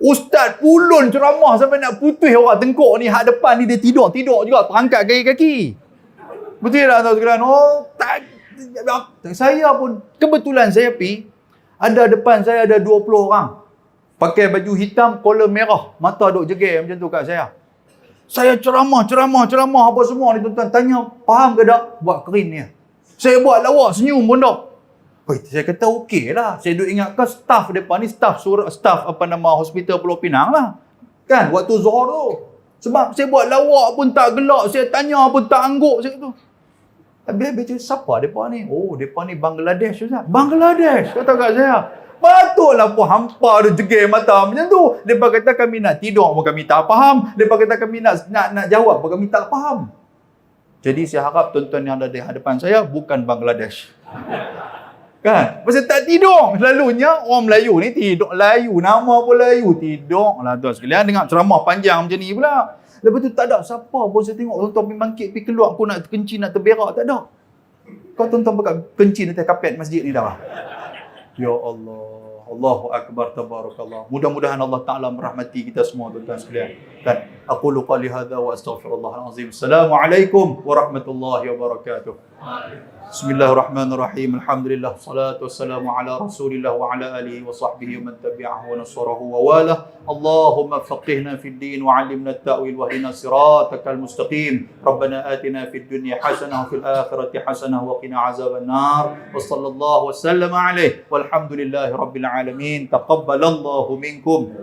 Ustaz pulun ceramah sampai nak putus orang tengkuk ni, hak depan ni dia tidur juga, terangkat kaki-kaki. Betul tak tuan sekalian? Oh, tak. Saya pun, kebetulan saya pergi, ada depan saya ada 20 orang. Pakai baju hitam, kolor merah, mata duk jegel macam tu kat saya. Saya ceramah apa semua ni tuan-tuan. Tanya, faham ke tak? Buat kerin ni. Saya buat lawak, senyum pun tak. Saya kata okey lah. Saya duk ingatkan staff depan ni, staff hospital Pulau Pinang lah. Kan, waktu Zuhur tu. Sebab saya buat lawak pun tak gelak, saya tanya pun tak angguk, saya kata. Habis cakap, siapa mereka ni? Oh, mereka ni Bangladesh, Ustaz. Bangladesh, kata kat saya. Patutlah pun hampa dia jegel mata macam tu. Mereka kata kami nak tidur pun kami tak faham. Mereka kata kami nak jawab pun kami tak faham. Jadi saya harap tuan-tuan yang ada di hadapan saya bukan Bangladesh. Kan? Pasal tak tidur. Selalunya orang Melayu ni tidur. Nama pun Melayu. Tidur lah tuan sekalian. Dengar ceramah panjang macam ni pula. Lepas tu tak ada siapa pun saya tengok tuan-tuan pergi bangkit, pergi keluar. Aku nak kencing, nak terberak. Tak ada. Kau tuan-tuan pakai kencing atas kapet masjid ni dah. Ya Allah. Allahu Akbar, tabarakallah. Mudah-mudahan Allah Ta'ala merahmati kita semua tuan-tuan sekalian. Kan? Aqulu qali hadha wa astaghfirullahal azim. Assalamualaikum warahmatullahi wabarakatuh. Bismillahirrahmanirrahim. Alhamdulillah. Salatu wassalamu ala Rasulillah wa ala alihi wa sahbihi wa man tabi'ahu wa nasarahu wa walah. Allahumma faqihna fid din wa 'allimna at-ta'wil wa hdina siratakal mustaqim. Rabbana atina fid dunya hasanah wa fil akhirati hasanah wa qina azaban nar. Wa sallallahu wa sallama alaihi walhamdulillahi rabbil alamin. Taqabbalallahu minkum.